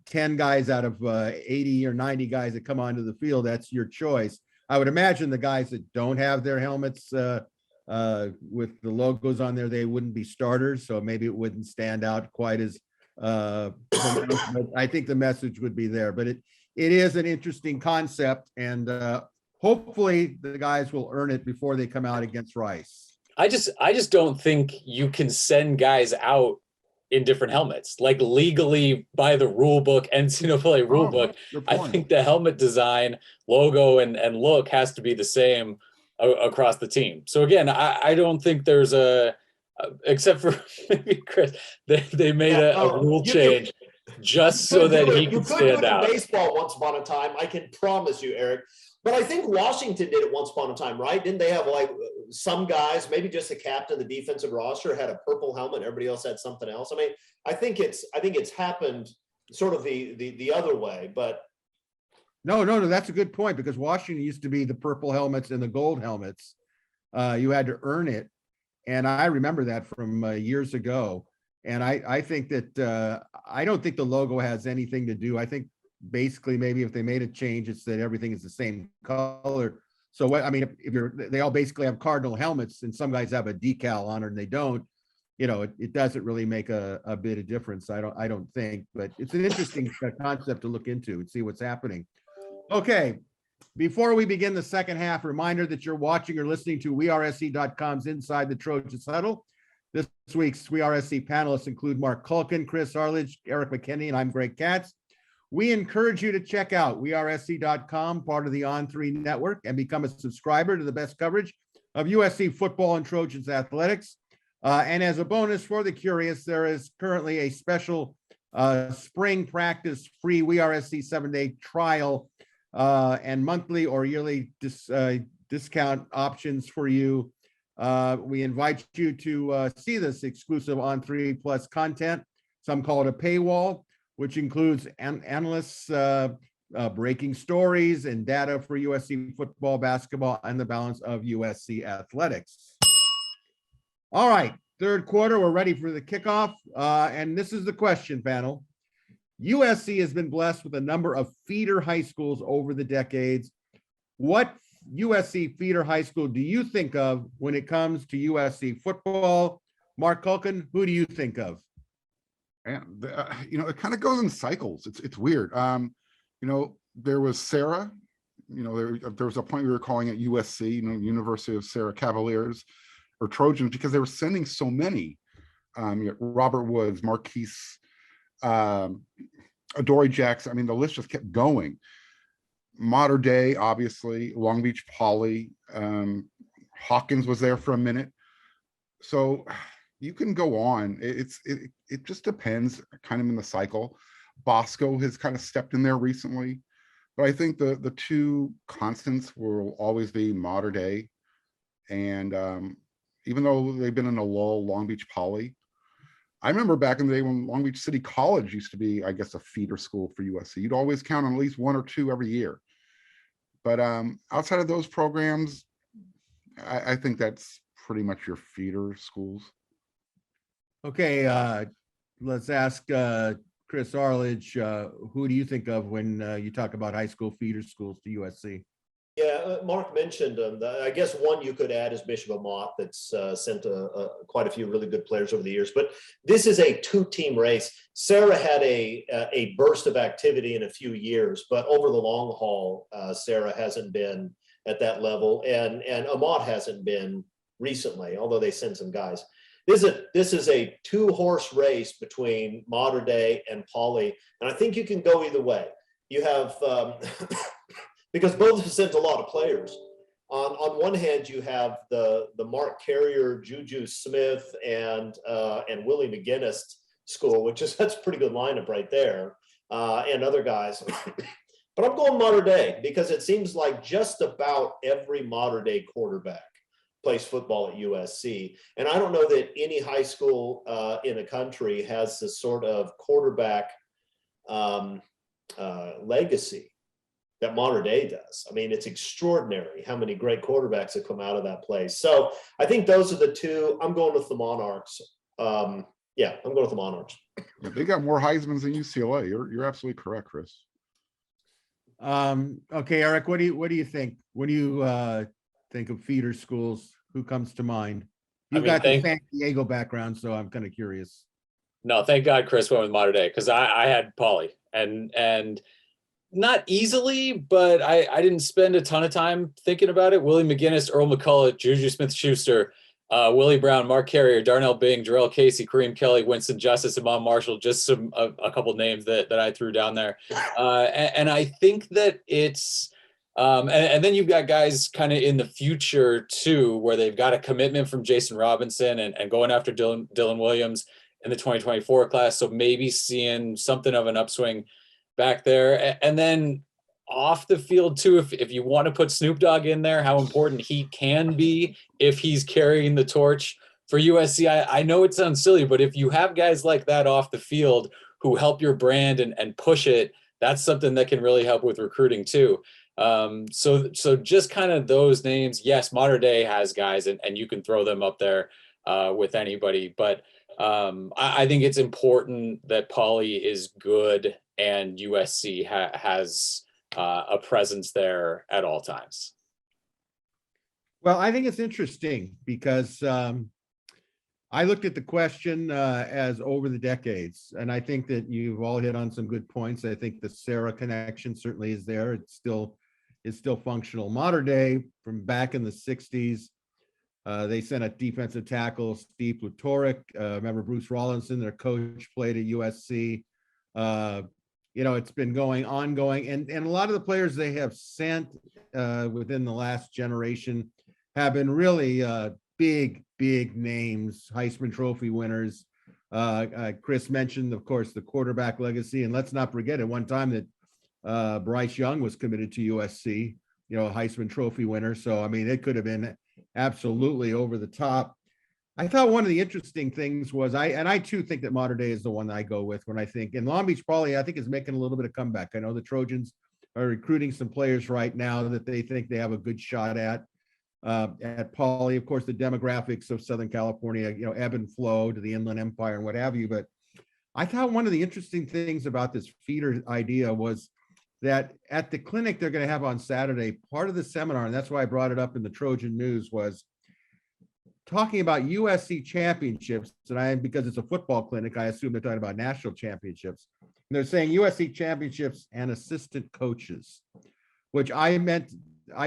10 guys out of 80 or 90 guys that come onto the field, that's your choice. I would imagine the guys that don't have their helmets with the logos on there, they wouldn't be starters, so maybe it wouldn't stand out quite as but I think the message would be there. But it is an interesting concept, and hopefully the guys will earn it before they come out against Rice. I just don't think you can send guys out in different helmets, like legally by the rule book, NCAA rule book. I think the helmet design, logo, and look has to be the same across the team. So again, I don't think there's except for maybe Chris, they made a rule change just so that he could stand out. Baseball once upon a time, I can promise you, Eric. But I think Washington did it once upon a time, right? Didn't they have like some guys, maybe just the captain, the defensive roster had a purple helmet, everybody else had something else? I mean, I think it's happened sort of the other way, but no, that's a good point, because Washington used to be the purple helmets and the gold helmets. You had to earn it. And I remember that from years ago. And I think that I don't think the logo has anything to do. I think basically maybe if they made a change, it's that everything is the same color. So what I mean, they all basically have Cardinal helmets, and some guys have a decal on it and they don't. It doesn't really make a bit of difference. I don't think, but it's an interesting concept to look into and see what's happening. Okay. Before we begin the second half, reminder that you're watching or listening to WeAreSC.com's Inside the Trojans Huddle. This week's WeAreSC panelists include Marc Kulkin, Chris Arledge, Erik McKinney, and I'm Greg Katz. We encourage you to check out WeAreSC.com, part of the On3 network, and become a subscriber to the best coverage of USC football and Trojans athletics. And as a bonus for the curious, there is currently a special spring practice free WeAreSC 7-day trial and monthly or yearly discount options for you. We invite you to see this exclusive On3 Plus content. Some call it a paywall, which includes analysts breaking stories and data for USC football, basketball, and the balance of USC athletics. All right, third quarter, we're ready for the kickoff. And this is the question, panel. USC has been blessed with a number of feeder high schools over the decades. What USC feeder high school do you think of when it comes to USC football? Marc Kulkin, who do you think of? And it kind of goes in cycles. It's weird. There was Sarah. There was a point we were calling it USC, University of Sarah Cavaliers or Trojans, because they were sending so many. Robert Woods, Marquise, Adoree Jackson. I mean, the list just kept going. Modern day, obviously, Long Beach Poly. Hawkins was there for a minute. So you can go on. It just depends kind of in the cycle. Bosco has kind of stepped in there recently. But I think the two constants will always be modern day. And even though they've been in a lull, Long Beach Poly. I remember back in the day when Long Beach City College used to be, I guess, a feeder school for USC. You'd always count on at least one or two every year. But outside of those programs, I think that's pretty much your feeder schools. Okay, let's ask Chris Arledge, who do you think of when you talk about high school feeder schools to USC? Yeah, Mark mentioned them. I guess one you could add is Bishop Amat, that's sent quite a few really good players over the years. But this is a two-team race. Sarah had a burst of activity in a few years, but over the long haul, Sarah hasn't been at that level, and Amat hasn't been recently, although they send some guys. This is a two-horse race between Mater Dei and Poly, and I think you can go either way. You have because both have sent a lot of players. On one hand, you have the Mark Carrier, Juju Smith, and Willie McGinnis school, that's a pretty good lineup right there, and other guys. But I'm going Mater Dei because it seems like just about every Mater Dei quarterback plays football at USC. And I don't know that any high school in the country has this sort of quarterback legacy that Mater Dei does. I mean, it's extraordinary how many great quarterbacks have come out of that place. So I think those are the two. I'm going with the Monarchs. I'm going with the Monarchs. Yeah, they got more Heismans than UCLA. You're absolutely correct, Chris. Okay, Eric, what do you think? What do you think of feeder schools? Who comes to mind? You've got the San Diego background, so I'm kind of curious. No, thank God Chris went with Mater Dei, because I had Poly, and not easily, but I didn't spend a ton of time thinking about it. Willie McGinnis, Earl McCullough, Juju Smith-Schuster, Willie Brown, Mark Carrier, Darnell Bing, Jarrell Casey, Kareem Kelly, Winston Justice, Imam Marshall, just a couple names that I threw down there. And I think that it's, and then you've got guys kind of in the future too, where they've got a commitment from Jason Robinson and going after Dylan Williams in the 2024 class. So maybe seeing something of an upswing back there. And then off the field too, if you want to put Snoop Dogg in there, how important he can be if he's carrying the torch for USC. I know it sounds silly, but if you have guys like that off the field who help your brand and push it, that's something that can really help with recruiting too. So just kind of those names. Yes, Mater Dei has guys and you can throw them up there with anybody, but I think it's important that Poly is good and USC has a presence there at all times. Well, I think it's interesting because I looked at the question as over the decades, and I think that you've all hit on some good points. I think the Sarah connection certainly is there. It's still functional. Mater Dei from back in the 60s, they sent a defensive tackle, Steve Plutoric. Remember Bruce Rawlinson, their coach, played at USC. It's been ongoing, and a lot of the players they have sent within the last generation have been really big names, Heisman Trophy winners. Chris mentioned, of course, the quarterback legacy, and let's not forget at one time that Bryce Young was committed to USC, a Heisman Trophy winner. So, I mean, it could have been absolutely over the top. I thought one of the interesting things was I too think that Mater Dei is the one that I go with when I think, and Long Beach Poly, I think is making a little bit of comeback. I know the Trojans are recruiting some players right now that they think they have a good shot at Poly. Of course, the demographics of Southern California, ebb and flow to the Inland Empire and what have you. But I thought one of the interesting things about this feeder idea was that at the clinic they're going to have on Saturday, part of the seminar, and that's why I brought it up in the Trojan News, was talking about USC championships. And because it's a football clinic, I assume they're talking about national championships. And they're saying USC championships and assistant coaches, which I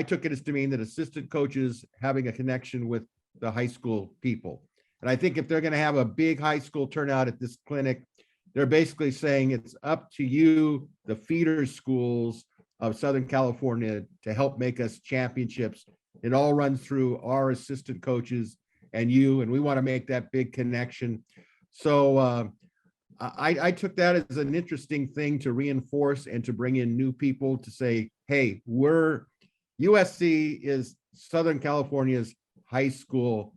took it as to mean that assistant coaches having a connection with the high school people. And I think if they're going to have a big high school turnout at this clinic, they're basically saying it's up to you, the feeder schools of Southern California, to help make us championships. It all runs through our assistant coaches and you, and we want to make that big connection. So I took that as an interesting thing to reinforce and to bring in new people to say, hey, USC is Southern California's high school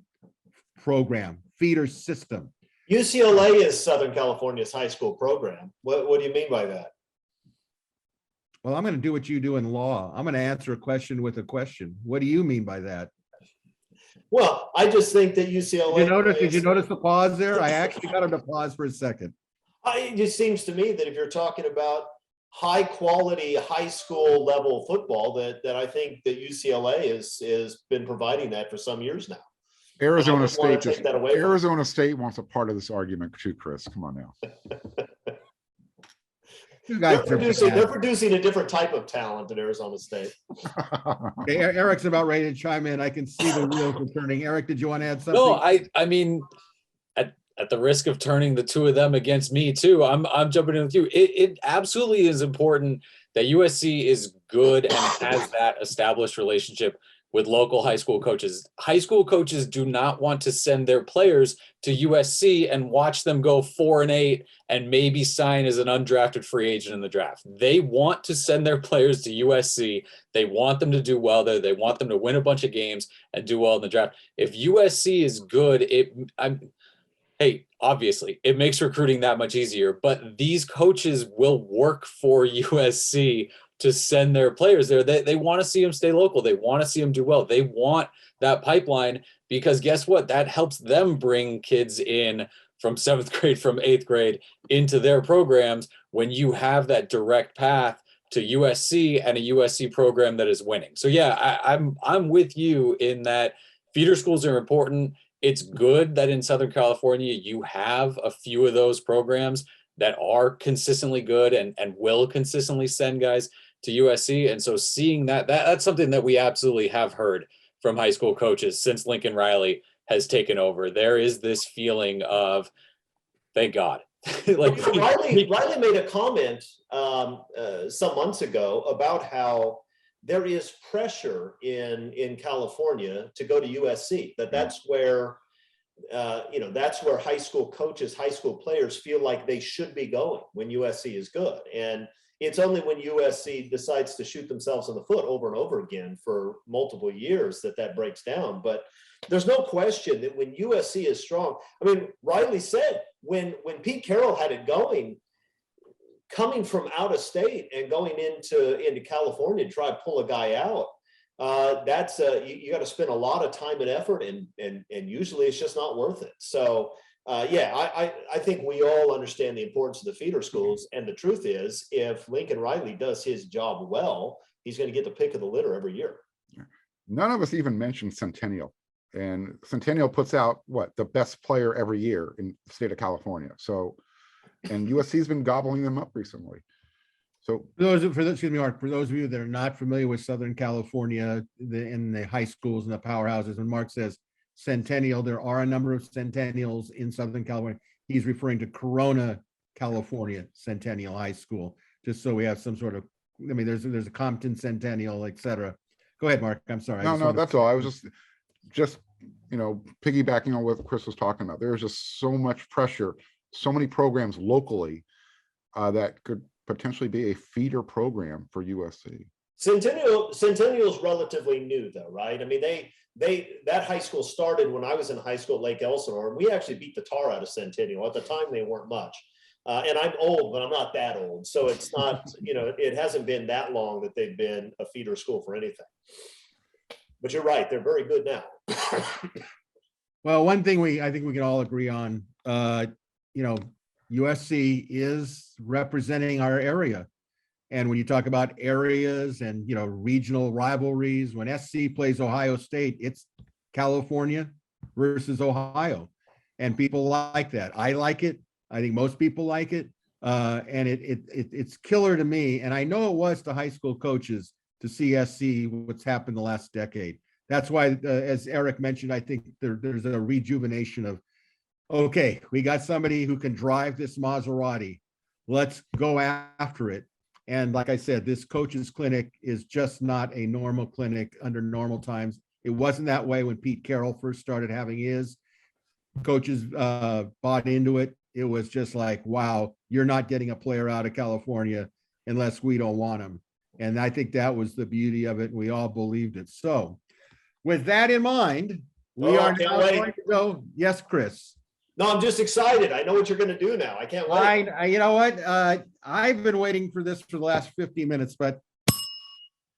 program, feeder system. UCLA is Southern California's high school program. What do you mean by that? Well, I'm going to do what you do in law. I'm going to answer a question with a question. What do you mean by that? Well, I just think that UCLA. Did you notice the pause there? I actually got him to pause for a second. It just seems to me that if you're talking about high quality high school level football, that I think that UCLA is been providing that for some years now. Arizona State take that away from Arizona State wants a part of this argument too, Chris. Come on now. You guys They're are producing a different type of talent at Arizona State. Okay, Eric's about ready to chime in. I can see the wheels are turning. Eric, did you want to add something? No, I mean, at the risk of turning the two of them against me too, I'm jumping in with you. It absolutely is important that USC is good and has that established relationship with local high school coaches. High school coaches do not want to send their players to USC and watch them go 4-8 and maybe sign as an undrafted free agent in the draft. They want to send their players to USC. They want them to do well there. They want them to win a bunch of games and do well in the draft. If USC is good, hey, obviously, it makes recruiting that much easier, but these coaches will work for USC to send their players there. They want to see them stay local. They want to see them do well. They want that pipeline because guess what? That helps them bring kids in from 7th grade, from 8th grade into their programs when you have that direct path to USC and a USC program that is winning. So yeah, I'm with you in that feeder schools are important. It's good that in Southern California, you have a few of those programs that are consistently good and will consistently send guys to USC. And so seeing that's something that we absolutely have heard from high school coaches since Lincoln Riley has taken over. There is this feeling of, thank God. Riley made a comment some months ago about how there is pressure in California to go to USC, that's where that's where high school coaches, high school players feel like they should be going when USC is good. And it's only when USC decides to shoot themselves in the foot over and over again for multiple years that breaks down. But there's no question that when USC is strong, I mean, Riley said when Pete Carroll had it going, coming from out of state and going into California to try to pull a guy out, that's you got to spend a lot of time and effort, and usually it's just not worth it. So I think we all understand the importance of the feeder schools, and the truth is, if Lincoln Riley does his job well, he's going to get the pick of the litter every year. None of us even mentioned Centennial, and Centennial puts out the best player every year in the state of California. So, and USC's been gobbling them up recently. So Mark, for those of you that are not familiar with Southern California, in the high schools and the powerhouses, when Mark says Centennial, there are a number of Centennials in Southern California. He's referring to Corona, California Centennial High School, just so we have some sort of, I mean, there's a Compton Centennial, et cetera. Go ahead, Mark. I'm sorry. No, that's all. I was just piggybacking on what Chris was talking about. There's just so much pressure, so many programs locally that could potentially be a feeder program for USC. Centennial's relatively new though, right? I mean, that high school started when I was in high school at Lake Elsinore, and we actually beat the tar out of Centennial. At the time, they weren't much. And I'm old, but I'm not that old. So it's not, it hasn't been that long that they've been a feeder school for anything. But you're right, they're very good now. Well, one thing I think we can all agree on, USC is representing our area. And when you talk about areas and, regional rivalries, when SC plays Ohio State, it's California versus Ohio. And people like that. I like it. I think most people like it. And it's killer to me. And I know it was to high school coaches to see SC what's happened the last decade. That's why, as Eric mentioned, I think there's a rejuvenation of, okay, we got somebody who can drive this Maserati. Let's go after it. And like I said, this coach's clinic is just not a normal clinic under normal times. It wasn't that way when Pete Carroll first started having his. Coaches bought into it. It was just like, wow, you're not getting a player out of California unless we don't want him. And I think that was the beauty of it. We all believed it. So with that in mind, we are now going to go. Yes, Chris. No, I'm just excited. I know what you're going to do now. I can't wait. You know what? I've been waiting for this for the last 50 minutes, but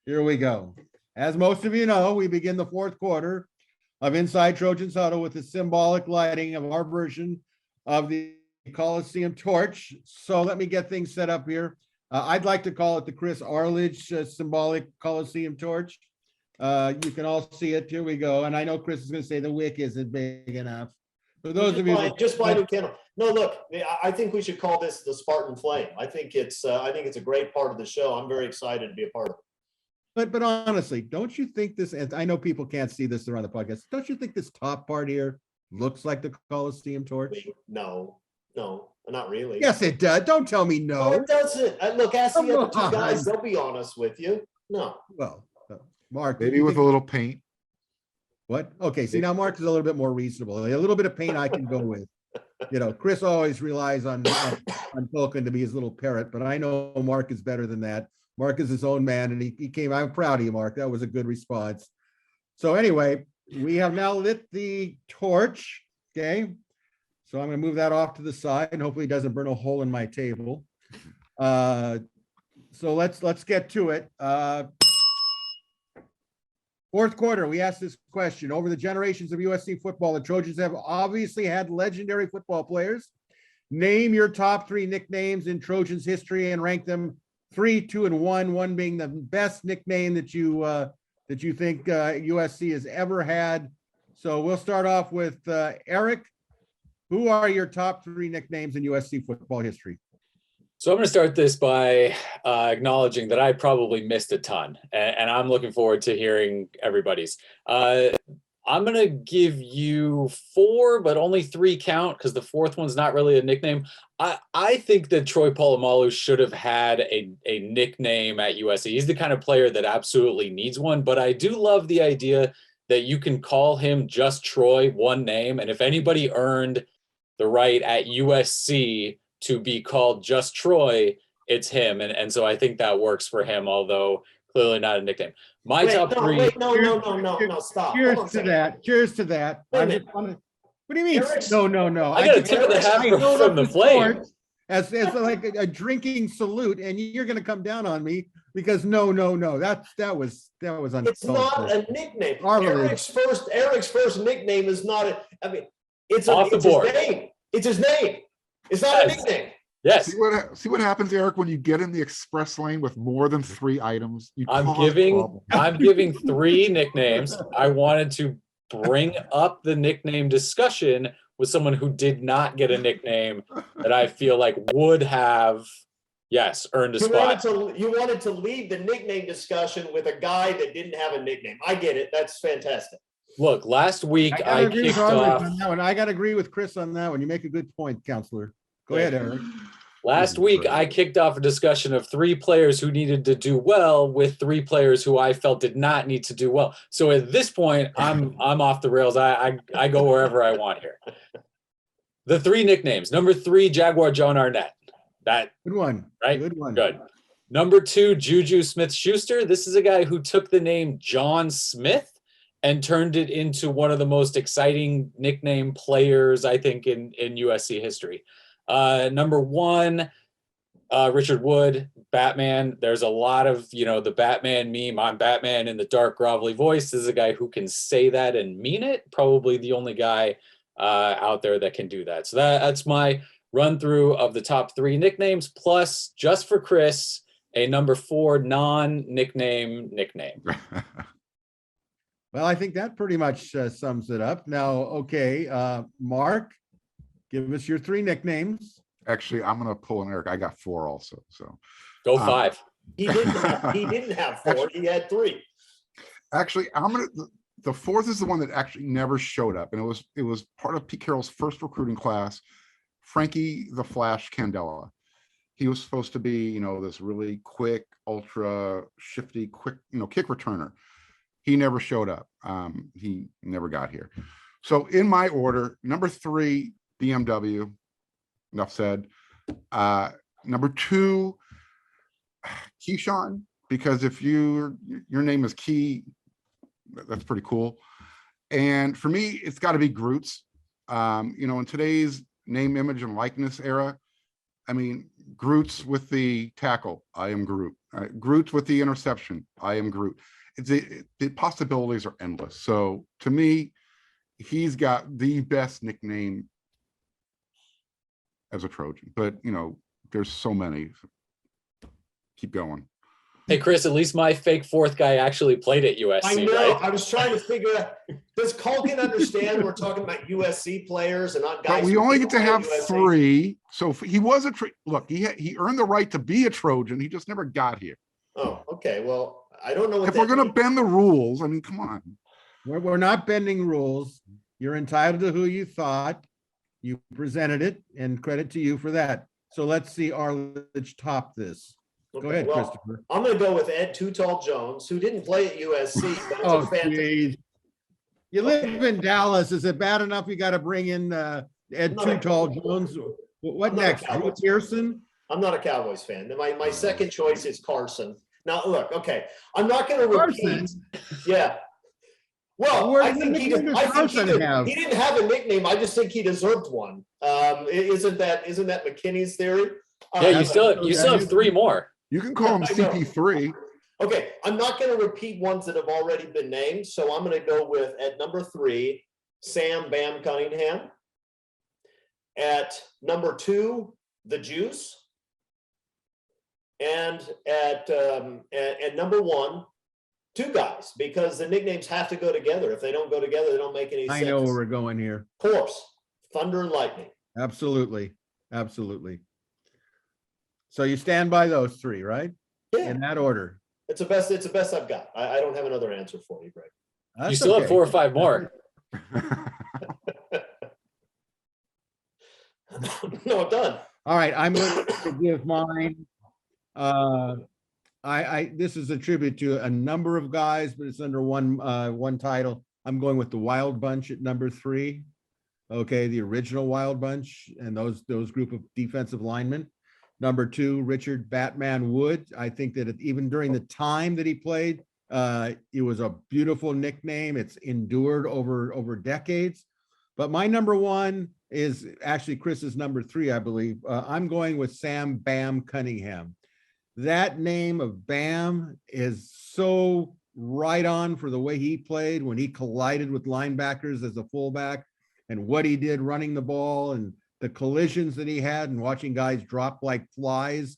here we go. As most of you know, we begin the fourth quarter of Inside Trojans Huddle with the symbolic lighting of our version of the Coliseum torch. So let me get things set up here. I'd like to call it the Chris Arledge symbolic Coliseum torch. You can all see it. Here we go. And I know Chris is going to say the wick isn't big enough. For those of you just buy a new candle. No, look, I think we should call this the Spartan Flame. I think it's a great part of the show. I'm very excited to be a part of it. But honestly, don't you think this, and I know people can't see this around the podcast, don't you think this top part here looks like the Coliseum torch? No, not really. Yes, it does. Don't tell me No, no. it doesn't. Look, ask the Come other two on. guys. They'll be honest with you. No. Well, Mark, Maybe you with a think- little paint. what? Okay, see now Mark is a little bit more reasonable. A little bit of paint I can go with. You know, Chris always relies on Kulkin to be his little parrot, but I know Mark is better than that. Mark is his own man, and he came. I'm proud of you, Mark. That was a good response. So anyway, we have now lit the torch. Okay, so I'm going to move that off to the side, and hopefully it doesn't burn a hole in my table. So let's get to it. Fourth quarter, we asked this question. Over the generations of USC football, the Trojans have obviously had legendary football players. Name your top three nicknames in Trojans history and rank them 3, 2, and 1. 1 being the best nickname that you think USC has ever had. So we'll start off with Erik. Who are your top 3 nicknames in USC football history? So I'm going to start this by acknowledging that I probably missed a ton, and I'm looking forward to hearing everybody's. I'm going to give you 4, but only 3 count because the 4th one's not really a nickname. I think that Troy Polamalu should have had a nickname at USC. He's the kind of player that absolutely needs one, but I do love the idea that you can call him just Troy, one name, and if anybody earned the right at USC to be called just Troy, it's him. And so I think that works for him, although clearly not a nickname. Top 3. No, stop. Cheers to that. Cheers to that. Wait a I'm minute. just wondering- what do you mean? Eric's- No. I got a tip of the hat from the flame. As like a drinking salute, and you're going to come down on me because no. That was It's not a nickname. Arledge. Eric's first nickname is not a. I mean, it's Off the his board. name. It's his name. It's not a Yes. nickname. Yes. See what happens, Eric, when you get in the express lane with more than 3 items. You I'm cause giving problems. 3 nicknames. I wanted to bring up the nickname discussion with someone who did not get a nickname that I feel like would have, earned a spot. You wanted to lead the nickname discussion with a guy that didn't have a nickname. I get it. That's fantastic. Look, last week I agree with kicked Arledge off. on that one. I got to agree with Chris on that one. You make a good point, counselor. Go ahead, Eric. Last week, I kicked off a discussion of 3 players who needed to do well with 3 players who I felt did not need to do well. So at this point, I'm off the rails. I go wherever I want here. The 3 nicknames. Number 3, Jaguar John Arnett. That Good one. right? Good one. Good. Number 2, Juju Smith-Schuster. This is a guy who took the name John Smith and turned it into one of the most exciting nickname players, I think, in USC history. Number 1, Richard Wood, Batman. There's a lot of, the Batman meme. I'm Batman in the dark, grovelly voice. This is a guy who can say that and mean it. Probably the only guy out there that can do that. So that's my run through of the top 3 nicknames, plus just for Chris, a number 4 non-nickname nickname. Well, I think that pretty much sums it up. Now, okay, Mark, give us your 3 nicknames. Actually, I'm going to pull an Eric. I got 4 also. So Go 5. He didn't have 4. He had 3. actually, the 4th is the one that actually never showed up, and it was part of Pete Carroll's first recruiting class. Frankie the Flash Candela. He was supposed to be, this really quick, ultra shifty, quick, kick returner. He never showed up. He never got here. So in my order, number 3, BMW. Enough said. Number 2, Keyshawn, because if your name is Key, that's pretty cool. And for me, it's got to be Groot's. In today's name, image, and likeness era, I mean, Groot's with the tackle, I am Groot. Groot's with the interception, I am Groot. The possibilities are endless. So to me, he's got the best nickname as a Trojan, but there's so many. Keep going. Hey, Chris, at least my fake fourth guy actually played at USC, I know. right? I was trying to figure out, does Kulkin understand we're talking about USC players and not guys? But we who only didn't get to play have at USC? 3. So he was look, he earned the right to be a Trojan. He just never got here. Oh, okay. Well, I don't know what If we're that going to means. bend the rules, I mean, come on. We're not bending rules. You're entitled to who you thought. You presented it, and credit to you for that. So let's see Arledge top this. Go Okay, ahead, well, Christopher. I'm going to go with Ed Too Tall Jones, who didn't play at USC. But it's Oh, a fantastic. geez. You live in Dallas. Is it bad enough you got to bring in Ed Not Too a- Tall Jones? What I'm not a next? Drew Cowboys Pearson? I'm not a Cowboys fan. My second choice is Carson. Now, look, okay, I'm not going to repeat. Carson? Yeah. Well, What I think nickname does Carson have? he didn't have a nickname. I just think he deserved one. Isn't that McKinney's theory? Yeah, you still have 3 more. You can call him I know. CP3. Okay, I'm not going to repeat ones that have already been named, so I'm going to go with at number 3, Sam Bam Cunningham. At number 2, the Juice. And at number 1, 2 guys, because the nicknames have to go together. If they don't go together, they don't make any sense. I know where we're going here. Of course, Thunder and Lightning. Absolutely. Absolutely. So you stand by those 3, right? Yeah, In that order. it's the best I've got. I don't have another answer for you, Greg. That's You still have okay. 4 or 5 more. No, I'm done. All right, I'm going to give mine. This is a tribute to a number of guys, but it's under one title. I'm going with the Wild Bunch at number 3. Okay, the original Wild Bunch and those group of defensive linemen. Number 2, Richard Batman Wood. I think that even during the time that he played, it was a beautiful nickname. It's endured over decades. But my number 1 is actually Chris's number 3, I believe. I'm going with Sam Bam Cunningham. That name of Bam is so right on for the way he played when he collided with linebackers as a fullback and what he did running the ball and the collisions that he had and watching guys drop like flies.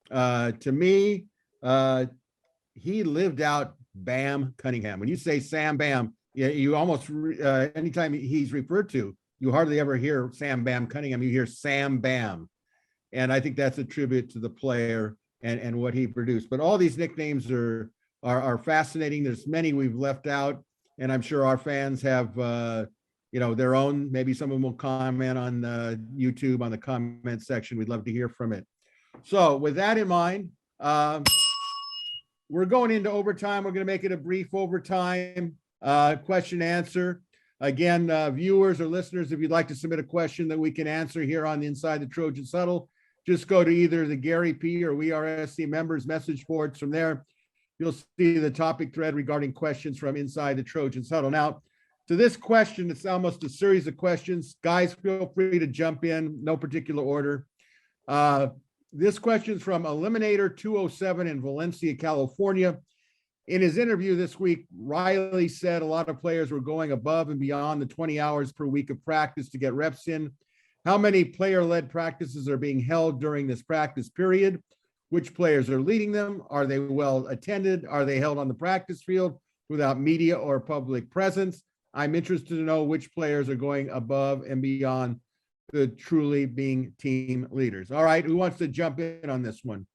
To me, he lived out Bam Cunningham. When you say Sam Bam, you almost, anytime he's referred to, you hardly ever hear Sam Bam Cunningham. You hear Sam Bam. And I think that's a tribute to the player and what he produced. But all these nicknames are fascinating. There's many we've left out, and I'm sure our fans have their own. Maybe someone will comment on YouTube on the comment section. We'd love to hear from it. So with that in mind, we're going into overtime. We're going to make it a brief overtime question answer. Again, viewers or listeners, if you'd like to submit a question that we can answer here on the Inside the Trojans Huddle, just go to either the Gary P or We Are SC members message boards. From there, you'll see the topic thread regarding questions from Inside the Trojans Huddle. Now, to this question, it's almost a series of questions. Guys, feel free to jump in, no particular order. This question is from Eliminator 207 in Valencia, California. In his interview this week, Riley said a lot of players were going above and beyond the 20 hours per week of practice to get reps in. How many player-led practices are being held during this practice period? Which players are leading them? Are they well attended? Are they held on the practice field without media or public presence? I'm interested to know which players are going above and beyond the truly being team leaders. All right, who wants to jump in on this one?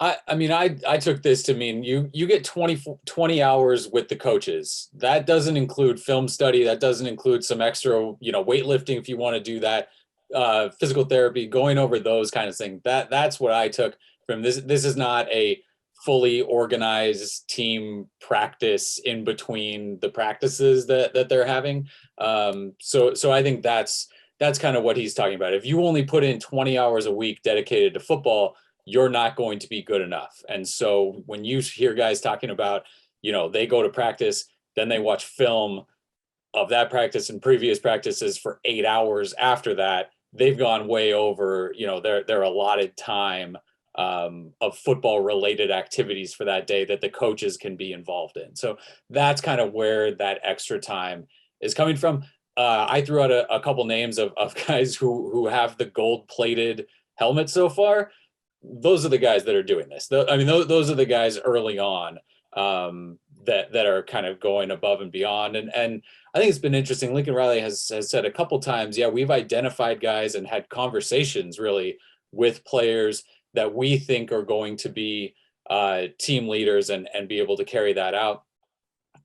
I took this to mean you get 20 hours with the coaches. That doesn't include film study. That doesn't include some extra, weightlifting if you want to do that, physical therapy, going over those kind of things. That's what I took from this. This is not a fully organized team practice in between the practices that they're having. So I think that's kind of what he's talking about. If you only put in 20 hours a week dedicated to football, you're not going to be good enough. And so when you hear guys talking about, they go to practice, then they watch film of that practice and previous practices for 8 hours after that, they've gone way over, their allotted time of football related activities for that day that the coaches can be involved in. So that's kind of where that extra time is coming from. I threw out a couple names of guys who have the gold-plated helmet so far. Those are the guys that are doing this. I mean, those are the guys early on that are kind of going above and beyond. And I think it's been interesting. Lincoln Riley has said a couple times, yeah, we've identified guys and had conversations really with players that we think are going to be team leaders and be able to carry that out.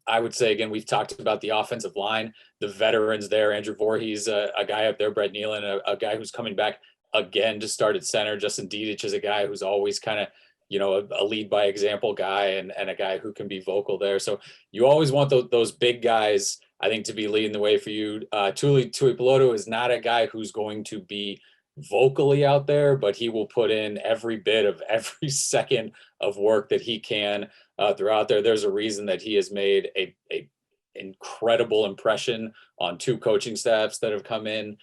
I would say, again, we've talked about the offensive line, the veterans there. Andrew Voorhees, a guy up there, Brett Nealon, a guy who's coming back again to start at center. Justin Dedich is a guy who's always kind of, a lead by example guy and a guy who can be vocal there. So you always want those big guys, I think, to be leading the way for you. Tuli Tuipulotu is not a guy who's going to be vocally out there, but he will put in every bit of every second of work that he can throughout there. There's a reason that he has made a incredible impression on 2 coaching staffs that have come in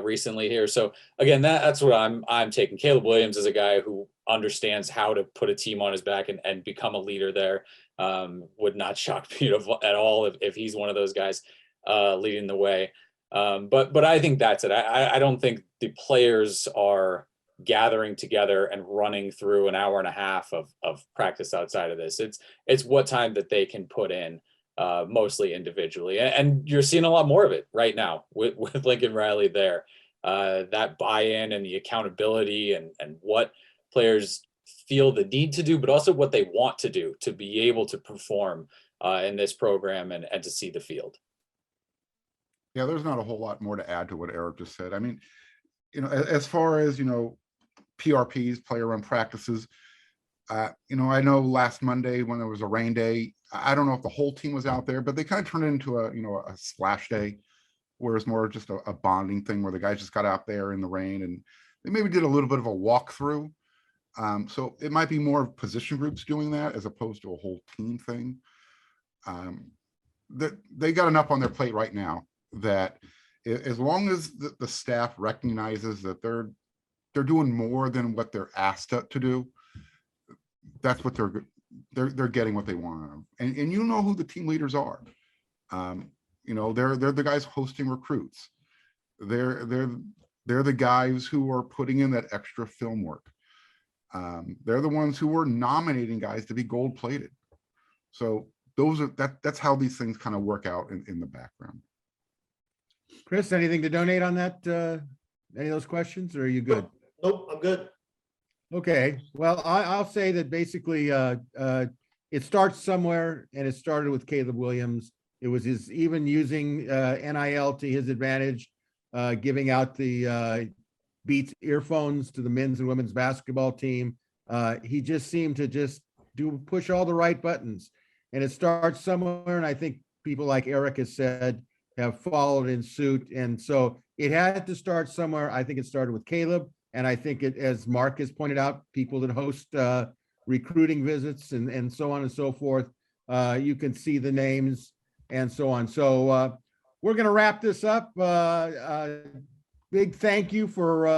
recently here. So again, that's what I'm taking. Caleb Williams is a guy who understands how to put a team on his back and become a leader there. Would not shock me at all if he's one of those guys leading the way. But I think that's it. I don't think the players are gathering together and running through an hour and a half of practice outside of this. It's what time that they can put in, mostly individually. And you're seeing a lot more of it right now with Lincoln Riley there. That buy-in and the accountability and what players feel the need to do, but also what they want to do to be able to perform in this program and to see the field. Yeah, there's not a whole lot more to add to what Erik just said. I mean, as far as, PRPs, player run practices, I know last Monday when there was a rain day, I don't know if the whole team was out there, but they kind of turned it into a splash day, where it's more just a bonding thing where the guys just got out there in the rain and they maybe did a little bit of a walkthrough. So it might be more position groups doing that as opposed to a whole team thing. They got enough on their plate right now that as long as the staff recognizes that they're doing more than what they're asked to do, that's what they're getting what they want. And you know who the team leaders are. They're the guys hosting recruits. They're the guys who are putting in that extra film work. They're the ones who are nominating guys to be gold plated. So that's how these things kind of work out in the background. Chris, anything to donate on that? Any of those questions, or are you good? Nope, I'm good. Okay, well, I'll say that basically it starts somewhere, and it started with Caleb Williams. It was even using NIL to his advantage, giving out the Beats earphones to the men's and women's basketball team. He just seemed to push all the right buttons, and it starts somewhere. And I think people like Erik has said have followed in suit. And so it had to start somewhere. I think it started with Caleb. And I think it, as Marc has pointed out, people that host recruiting visits and so on and so forth, you can see the names and so on. So we're going to wrap this up. Big thank you for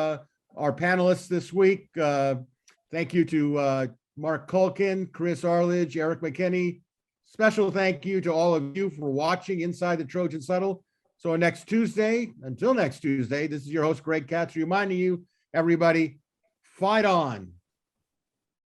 our panelists this week. Thank you to Marc Kulkin, Chris Arledge, Erik McKinney. Special thank you to all of you for watching Inside the Trojans Huddle. So until next Tuesday, this is your host, Greg Katz, reminding you, everybody, fight on.